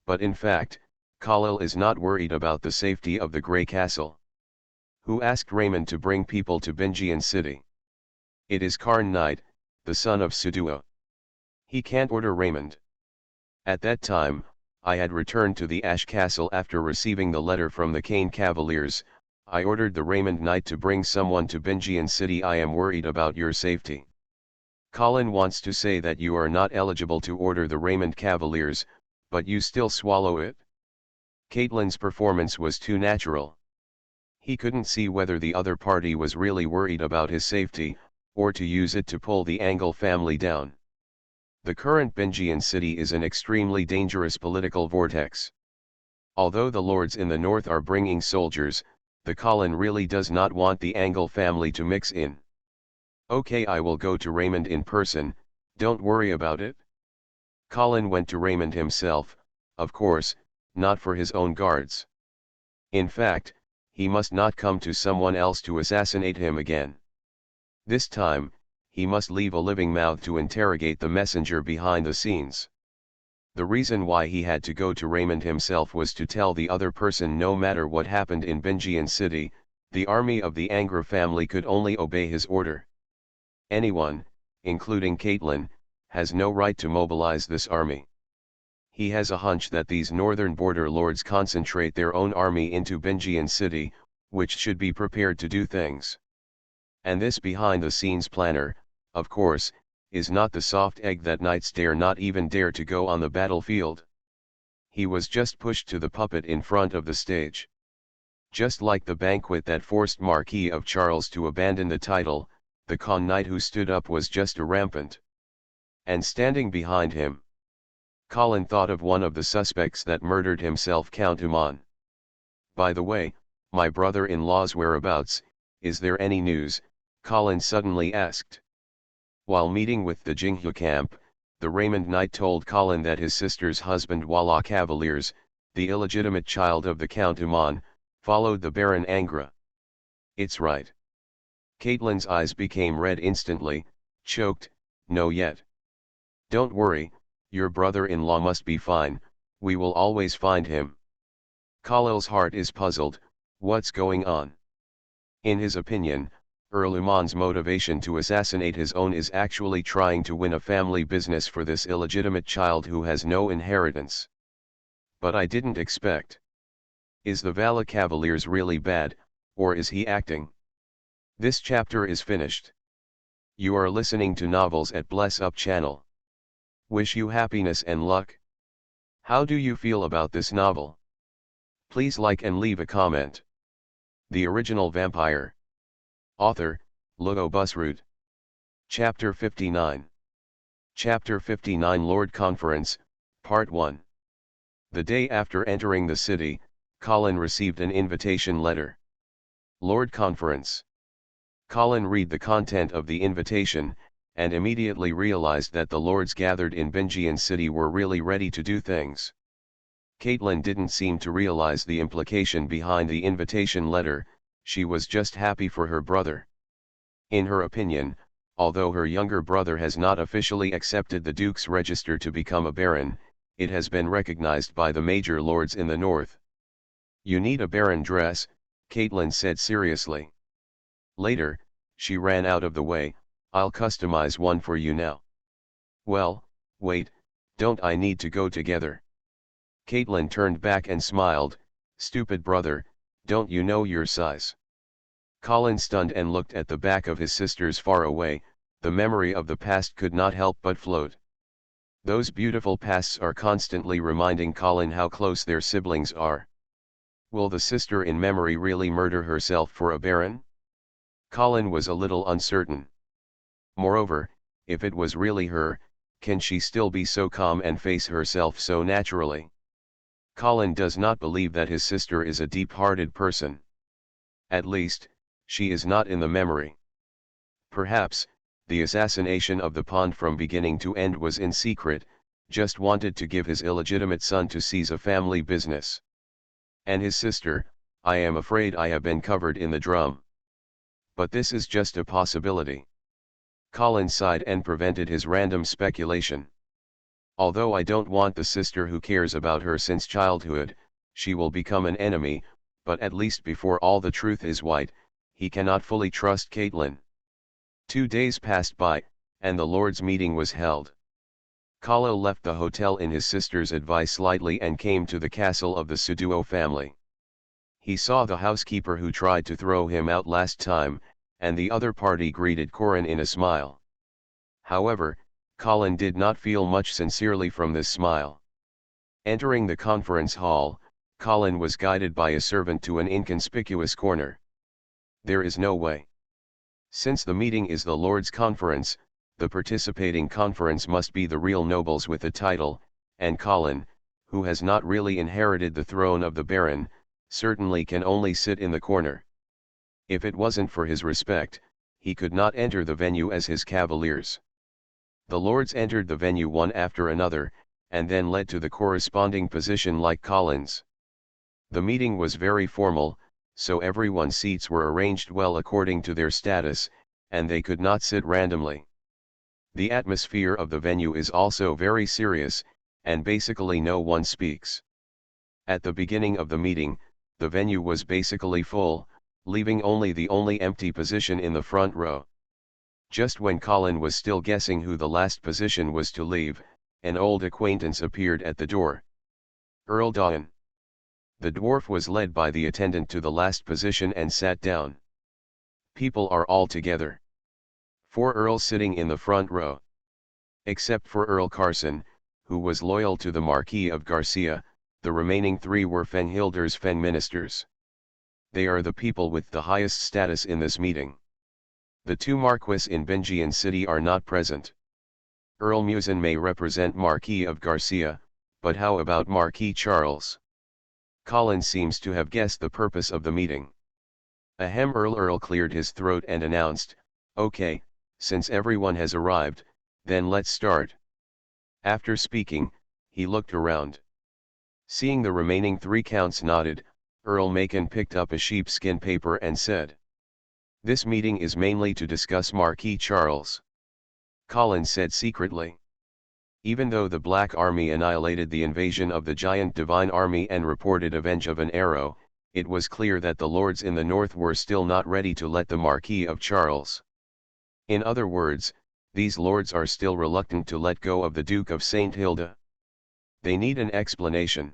But in fact, Khalil is not worried about the safety of the Grey Castle. Who asked Raymond to bring people to Binjian City? It is Karn Knight, the son of Suduo. He can't order Raymond. At that time, I had returned to the Ash Castle after receiving the letter from the Kane Cavaliers. I ordered the Raymond Knight to bring someone to Binjian City. I am worried about your safety." Colin wants to say that you are not eligible to order the Raymond Cavaliers, but you still swallow it. Caitlin's performance was too natural. He couldn't see whether the other party was really worried about his safety, or to use it to pull the Angle family down. The current Binjian city is an extremely dangerous political vortex. Although the lords in the north are bringing soldiers, the Colin really does not want the Angle family to mix in. "Okay, I will go to Raymond in person, don't worry about it." Colin went to Raymond himself, of course, not for his own guards. In fact, he must not come to someone else to assassinate him again. This time, he must leave a living mouth to interrogate the messenger behind the scenes. The reason why he had to go to Raymond himself was to tell the other person no matter what happened in Bingian City, the army of the Angra family could only obey his order. Anyone, including Caitlin, has no right to mobilize this army. He has a hunch that these northern border lords concentrate their own army into Bingian City, which should be prepared to do things. And this behind-the-scenes planner, of course, is not the soft egg that knights dare not even dare to go on the battlefield. He was just pushed to the puppet in front of the stage. Just like the banquet that forced Marquis of Charles to abandon the title, the con knight who stood up was just a rampant. And standing behind him, Colin thought of one of the suspects that murdered himself, Count Uman. By the way, my brother-in-law's whereabouts, is there any news? Colin suddenly asked. While meeting with the Jinghu camp, the Raymond Knight told Colin that his sister's husband Walla Cavaliers, the illegitimate child of the Count Uman, followed the Baron Angra. It's right. Caitlin's eyes became red instantly, choked, no yet. Don't worry, your brother-in-law must be fine, we will always find him. Khalil's heart is puzzled, what's going on? In his opinion, Earl Uman's motivation to assassinate his own is actually trying to win a family business for this illegitimate child who has no inheritance. But I didn't expect. Is the Vala Cavaliers really bad, or is he acting? This chapter is finished. You are listening to Novels at Bless Up channel. Wish you happiness and luck. How do you feel about this novel? Please like and leave a comment. The Original Vampire. Author, Lugo Busroot. Chapter 59. Chapter 59 Lord Conference, Part 1. The day after entering the city, Colin received an invitation letter. Lord Conference. Colin read the content of the invitation, and immediately realized that the lords gathered in Bingian City were really ready to do things. Caitlin didn't seem to realize the implication behind the invitation letter, she was just happy for her brother. In her opinion, although her younger brother has not officially accepted the Duke's register to become a baron, it has been recognized by the major lords in the north. You need a baron dress, Caitlin said seriously. Later, she ran out of the way, I'll customize one for you now. Well, wait, don't I need to go together? Caitlin turned back and smiled, stupid brother, don't you know your size? Colin stunned and looked at the back of his sisters far away, the memory of the past could not help but float. Those beautiful pasts are constantly reminding Colin how close their siblings are. Will the sister in memory really murder herself for a baron? Colin was a little uncertain. Moreover, if it was really her, can she still be so calm and face herself so naturally? Colin does not believe that his sister is a deep-hearted person. At least, she is not in the memory. Perhaps, the assassination of the pond from beginning to end was in secret, just wanted to give his illegitimate son to seize a family business. And his sister, I am afraid I have been covered in the drum. But this is just a possibility. Colin sighed and prevented his random speculation. Although I don't want the sister who cares about her since childhood, she will become an enemy, but at least before all the truth is white, he cannot fully trust Caitlin. 2 days passed by, and the Lord's meeting was held. Kahlo left the hotel in his sister's advice lightly and came to the castle of the Suduo family. He saw the housekeeper who tried to throw him out last time, and the other party greeted Corin in a smile. However, Colin did not feel much sincerely from this smile. Entering the conference hall, Colin was guided by a servant to an inconspicuous corner. There is no way. Since the meeting is the Lord's Conference, the participating conference must be the real nobles with a title, and Colin, who has not really inherited the throne of the Baron, certainly can only sit in the corner. If it wasn't for his respect, he could not enter the venue as his cavaliers. The lords entered the venue one after another, and then led to the corresponding position like Colin's. The meeting was very formal, so everyone's seats were arranged well according to their status, and they could not sit randomly. The atmosphere of the venue is also very serious, and basically no one speaks. At the beginning of the meeting, the venue was basically full, leaving only the only empty position in the front row. Just when Colin was still guessing who the last position was to leave, an old acquaintance appeared at the door. Earl Dawn. The dwarf was led by the attendant to the last position and sat down. People are all together. 4 earls sitting in the front row. Except for Earl Carson, who was loyal to the Marquis of Garcia, the remaining 3 were Fenghilder's Feng ministers. They are the people with the highest status in this meeting. The 2 Marquis in Benjian City are not present. Earl Musin may represent Marquis of Garcia, but how about Marquis Charles? Colin seems to have guessed the purpose of the meeting. Ahem. Earl cleared his throat and announced, "Okay, since everyone has arrived, then let's start." After speaking, he looked around. Seeing the remaining 3 counts nodded, Earl Macon picked up a sheepskin paper and said, "This meeting is mainly to discuss Marquis Charles." Colin said secretly. Even though the Black Army annihilated the invasion of the giant Divine Army and reported Avenge of an Arrow, it was clear that the lords in the north were still not ready to let the Marquis of Charles. In other words, these lords are still reluctant to let go of the Duke of St. Hilda. They need an explanation.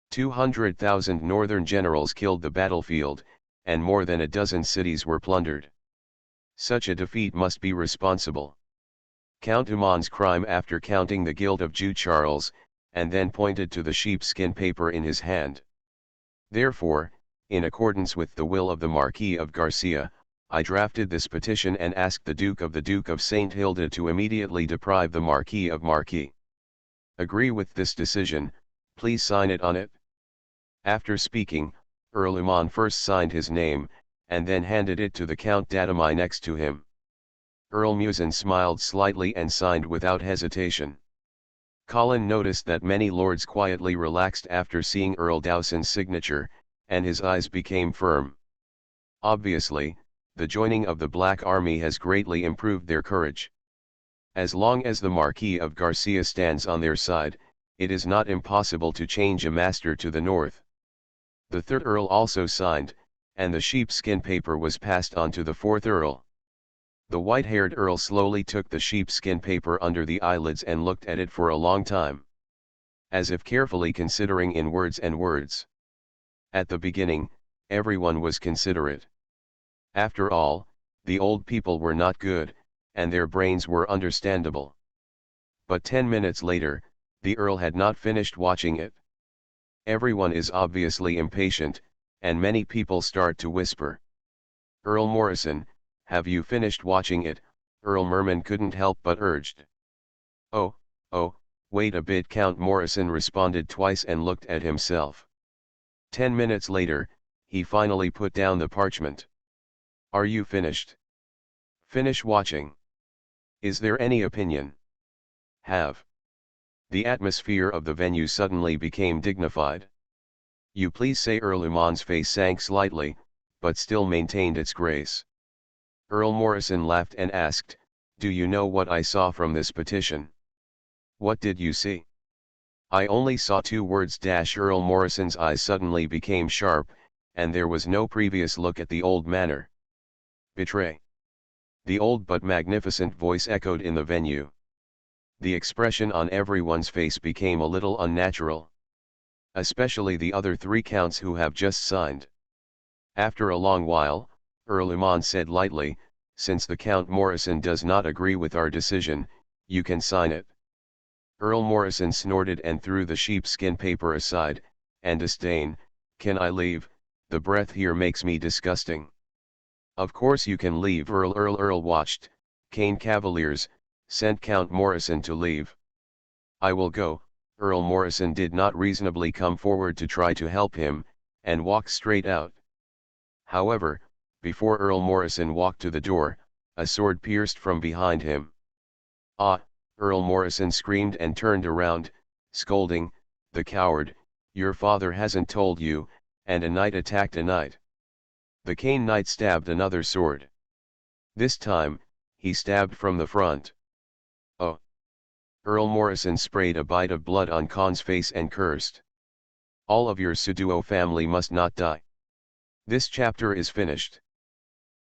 200,000 northern generals killed the battlefield, and more than a dozen cities were plundered. Such a defeat must be responsible. Count Uman's crime after counting the guilt of Jew Charles, and then pointed to the sheepskin paper in his hand. Therefore, in accordance with the will of the Marquis of Garcia, I drafted this petition and asked the Duke of St. Hilda to immediately deprive the Marquis of Marquis. Agree with this decision, please sign it on it. After speaking, Earl Uman first signed his name, and then handed it to the Count Datamai next to him. Earl Musin smiled slightly and signed without hesitation. Colin noticed that many lords quietly relaxed after seeing Earl Dowson's signature, and his eyes became firm. Obviously, the joining of the Black Army has greatly improved their courage. As long as the Marquis of Garcia stands on their side, it is not impossible to change a master to the north. The 3rd Earl also signed, and the sheepskin paper was passed on to the 4th Earl. The white-haired Earl slowly took the sheepskin paper under the eyelids and looked at it for a long time, as if carefully considering in words and words. At the beginning, everyone was considerate. After all, the old people were not good, and their brains were understandable. But 10 minutes later, the Earl had not finished watching it. Everyone is obviously impatient, and many people start to whisper. "Earl Morrison, have you finished watching it?" Earl Merman couldn't help but urged. Oh, wait a bit." Count Morrison responded twice and looked at himself. 10 minutes later, he finally put down the parchment. "Are you finished? Finish watching. Is there any opinion?" "Have." The atmosphere of the venue suddenly became dignified. "You please say." Earl Uman's face sank slightly, but still maintained its grace. Earl Morrison laughed and asked, "Do you know what I saw from this petition?" "What did you see?" "I only saw 2 words." Earl Morrison's eyes suddenly became sharp, and there was no previous look at the old manor. "Betray." The old but magnificent voice echoed in the venue. The expression on everyone's face became a little unnatural. Especially the other 3 counts who have just signed. After a long while, Earl Uman said lightly, "Since the Count Morrison does not agree with our decision, you can sign it." Earl Morrison snorted and threw the sheepskin paper aside, and disdain, "Can I leave? The breath here makes me disgusting." "Of course you can leave." Earl watched, Cane Cavaliers, sent Count Morrison to leave. "I will go." Earl Morrison did not reasonably come forward to try to help him, and walked straight out. However, before Earl Morrison walked to the door, a sword pierced from behind him. "Ah!" Earl Morrison screamed and turned around, scolding, "The coward, your father hasn't told you," and a knight attacked a knight. The Cane Knight stabbed another sword. This time, he stabbed from the front. "Oh! Earl Morrison sprayed a bite of blood on Khan's face and cursed. All of your Suduo family must not die. This chapter is finished.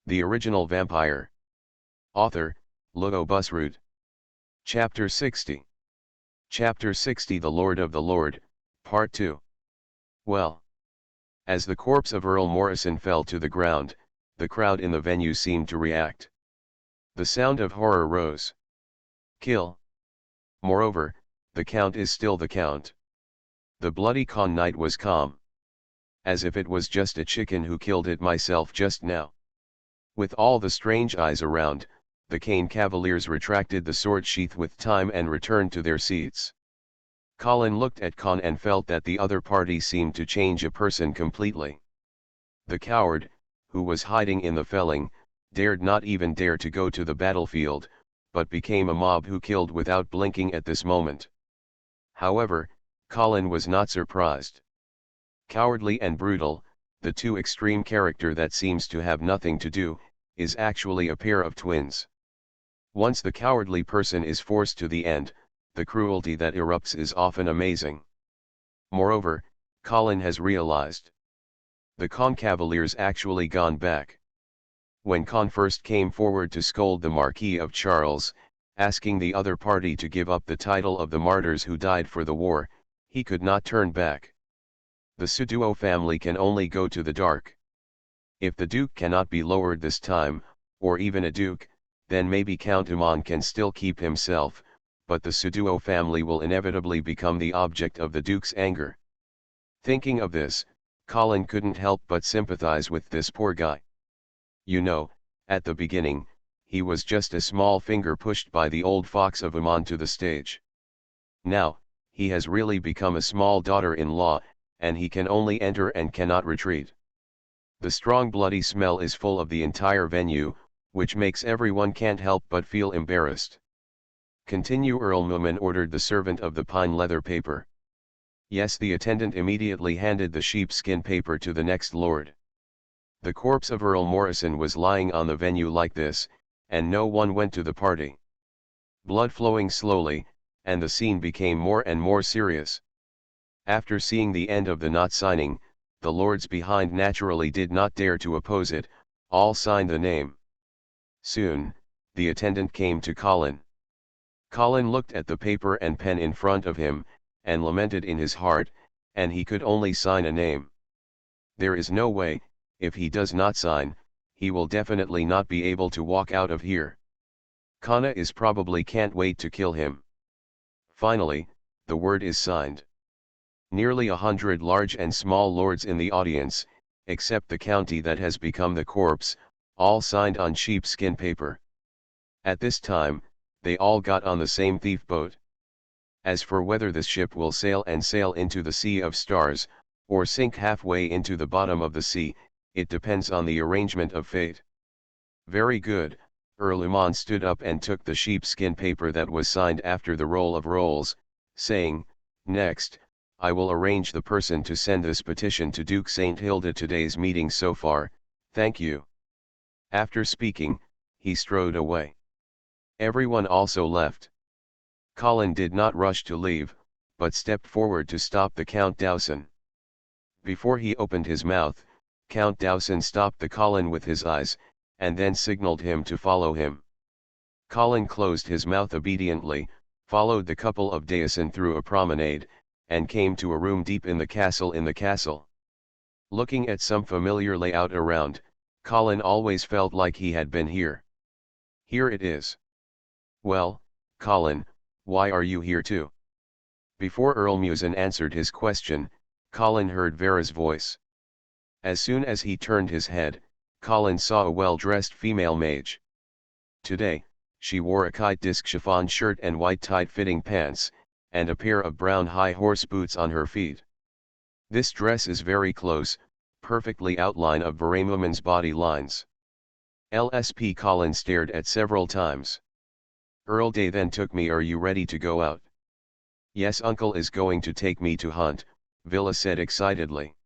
The Original Vampire. Author, Lugo Busrud. Chapter 60. Chapter 60 The Lord of the Lord, Part 2. Well. As the corpse of Earl Morrison fell to the ground, the crowd in the venue seemed to react. The sound of horror rose. Kill. Moreover, the Count is still the Count. The bloody Khan Knight was calm. As if it was just a chicken who killed it myself just now. With all the strange eyes around, the Cane Cavaliers retracted the sword sheath with time and returned to their seats. Colin looked at Khan and felt that the other party seemed to change a person completely. The coward, who was hiding in the felling, dared not even dare to go to the battlefield, but became a mob who killed without blinking at this moment. However, Colin was not surprised. Cowardly and brutal, the two extreme character that seems to have nothing to do, is actually a pair of twins. Once the cowardly person is forced to the end, the cruelty that erupts is often amazing. Moreover, Colin has realized. The Concavaliers actually gone back. When Con first came forward to scold the Marquis of Charles, asking the other party to give up the title of the martyrs who died for the war, he could not turn back. The Suduo family can only go to the dark. If the Duke cannot be lowered this time, or even a Duke, then maybe Count Umon can still keep himself, but the Suduo family will inevitably become the object of the Duke's anger. Thinking of this, Colin couldn't help but sympathize with this poor guy. You know, at the beginning, he was just a small finger pushed by the old fox of Umon to the stage. Now, he has really become a small daughter-in-law, and he can only enter and cannot retreat. The strong bloody smell is full of the entire venue, which makes everyone can't help but feel embarrassed. Continue. Earl Moomin ordered the servant of the pine leather paper. Yes, the attendant immediately handed the sheepskin paper to the next lord. The corpse of Earl Morrison was lying on the venue like this, and no one went to the party. Blood flowing slowly, and the scene became more and more serious. After seeing the end of the not signing, the lords behind naturally did not dare to oppose it, all signed the name. Soon, the attendant came to Colin. Colin looked at the paper and pen in front of him, and lamented in his heart, and he could only sign a name. There is no way, if he does not sign, he will definitely not be able to walk out of here. Kana is probably can't wait to kill him. Finally, the word is signed. Nearly 100 large and small lords in the audience, except the county that has become the corpse, all signed on sheepskin paper. At this time, they all got on the same thief boat. As for whether this ship will sail into the Sea of Stars, or sink halfway into the bottom of the sea, it depends on the arrangement of fate. Very good, Earl Umon stood up and took the sheepskin paper that was signed after the roll of rolls, saying, "Next, I will arrange the person to send this petition to Duke St. Hilda. Today's meeting so far, thank you." After speaking, he strode away. Everyone also left. Colin did not rush to leave, but stepped forward to stop the Count Dowson. Before he opened his mouth, Count Dowson stopped the Colin with his eyes, and then signaled him to follow him. Colin closed his mouth obediently, followed the couple of Dayson through a promenade, and came to a room deep in the castle. Looking at some familiar layout around, Colin always felt like he had been here. Here it is. Well, Colin, why are you here too? Before Earl Musin answered his question, Colin heard Vera's voice. As soon as he turned his head, Colin saw a well-dressed female mage. Today, she wore a kite disc chiffon shirt and white tight-fitting pants, and a pair of brown high horse boots on her feet. This dress is very close, perfectly outline of Veramuman's body lines. LSP Colin stared at several times. Earl Day then took me. Are you ready to go out? Yes, Uncle is going to take me to hunt, Villa said excitedly.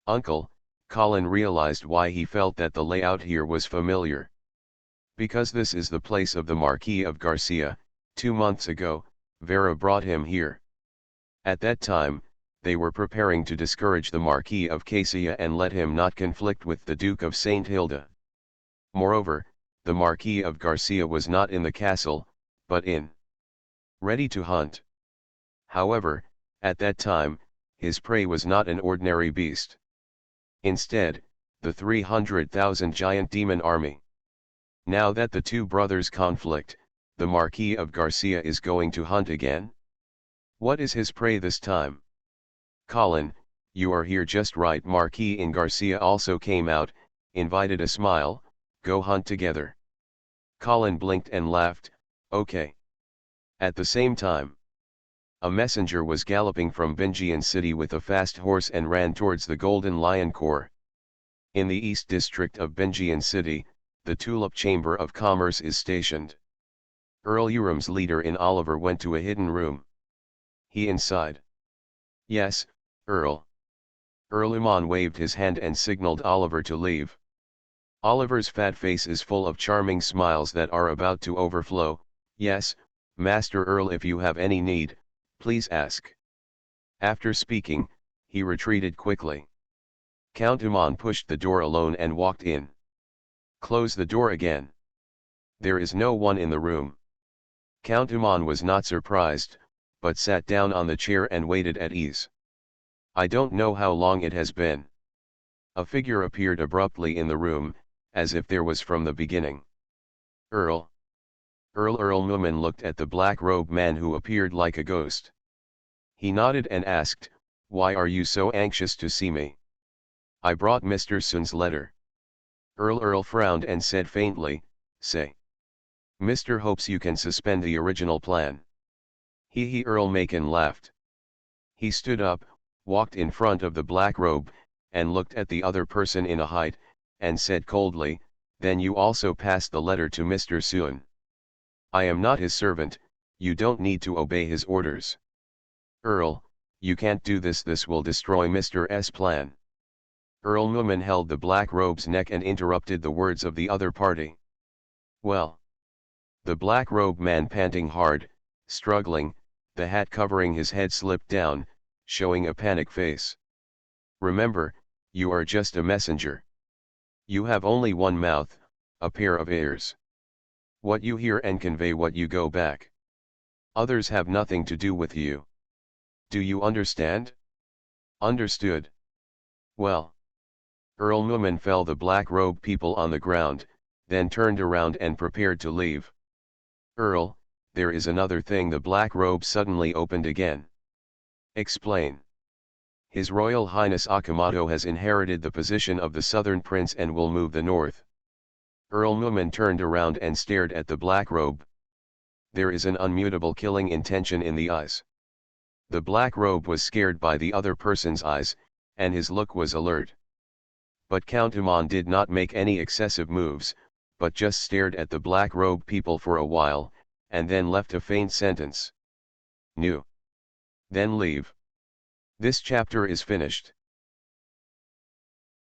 Uncle, Colin realized why he felt that the layout here was familiar. Because this is the place of the Marquis of Garcia. 2 months ago, Vera brought him here. At that time, they were preparing to discourage the Marquis of Cassia and let him not conflict with the Duke of St. Hilda. Moreover, the Marquis of Garcia was not in the castle, but ready to hunt. However, at that time, his prey was not an ordinary beast. Instead, the 300,000 giant demon army. Now that the two brothers conflict, the Marquis of Garcia is going to hunt again. What is his prey this time? Colin, you are here just right. Marquis in Garcia also came out, invited a smile, go hunt together. Colin blinked and laughed, okay. At the same time, a messenger was galloping from Bingian City with a fast horse and ran towards the Golden Lion Corps. In the East District of Bingian City, the Tulip Chamber of Commerce is stationed. Earl Urim's leader in Oliver went to a hidden room. He inside. Yes, Earl. Earl Uman waved his hand and signaled Oliver to leave. Oliver's fat face is full of charming smiles that are about to overflow. Yes, Master Earl, if you have any need, please ask. After speaking, he retreated quickly. Count Uman pushed the door alone and walked in. Close the door again. There is no one in the room. Count Uman was not surprised, but sat down on the chair and waited at ease. I don't know how long it has been. A figure appeared abruptly in the room, as if there was from the beginning. Earl. Earl Moomin looked at the black-robed man who appeared like a ghost. He nodded and asked, why are you so anxious to see me? I brought Mr. Sun's letter. Earl frowned and said faintly, say. Mr. hopes you can suspend the original plan. He Earl Macon laughed. He stood up, walked in front of the black robe, and looked at the other person in a height, and said coldly, then you also pass the letter to Mr. Sun. I am not his servant, you don't need to obey his orders. Earl, you can't do this, this will destroy Mr. S. plan. Earl Moomin held the black robe's neck and interrupted the words of the other party. Well. The black robe man panting hard, struggling, the hat covering his head slipped down, showing a panic face. Remember, you are just a messenger. You have only one mouth, a pair of ears. What you hear and convey what you go back. Others have nothing to do with you. Do you understand? Understood. Well. Earl Moomin fell the black robe people on the ground, then turned around and prepared to leave. Earl, there is another thing. The black robe suddenly opened again. Explain. His Royal Highness Akamoto has inherited the position of the Southern Prince and will move the north. Earl Moomin turned around and stared at the black robe. There is an unmutable killing intention in the eyes. The black robe was scared by the other person's eyes, and his look was alert. But Count Uman did not make any excessive moves, but just stared at the black robe people for a while, and then left a faint sentence. New. Then leave. This chapter is finished.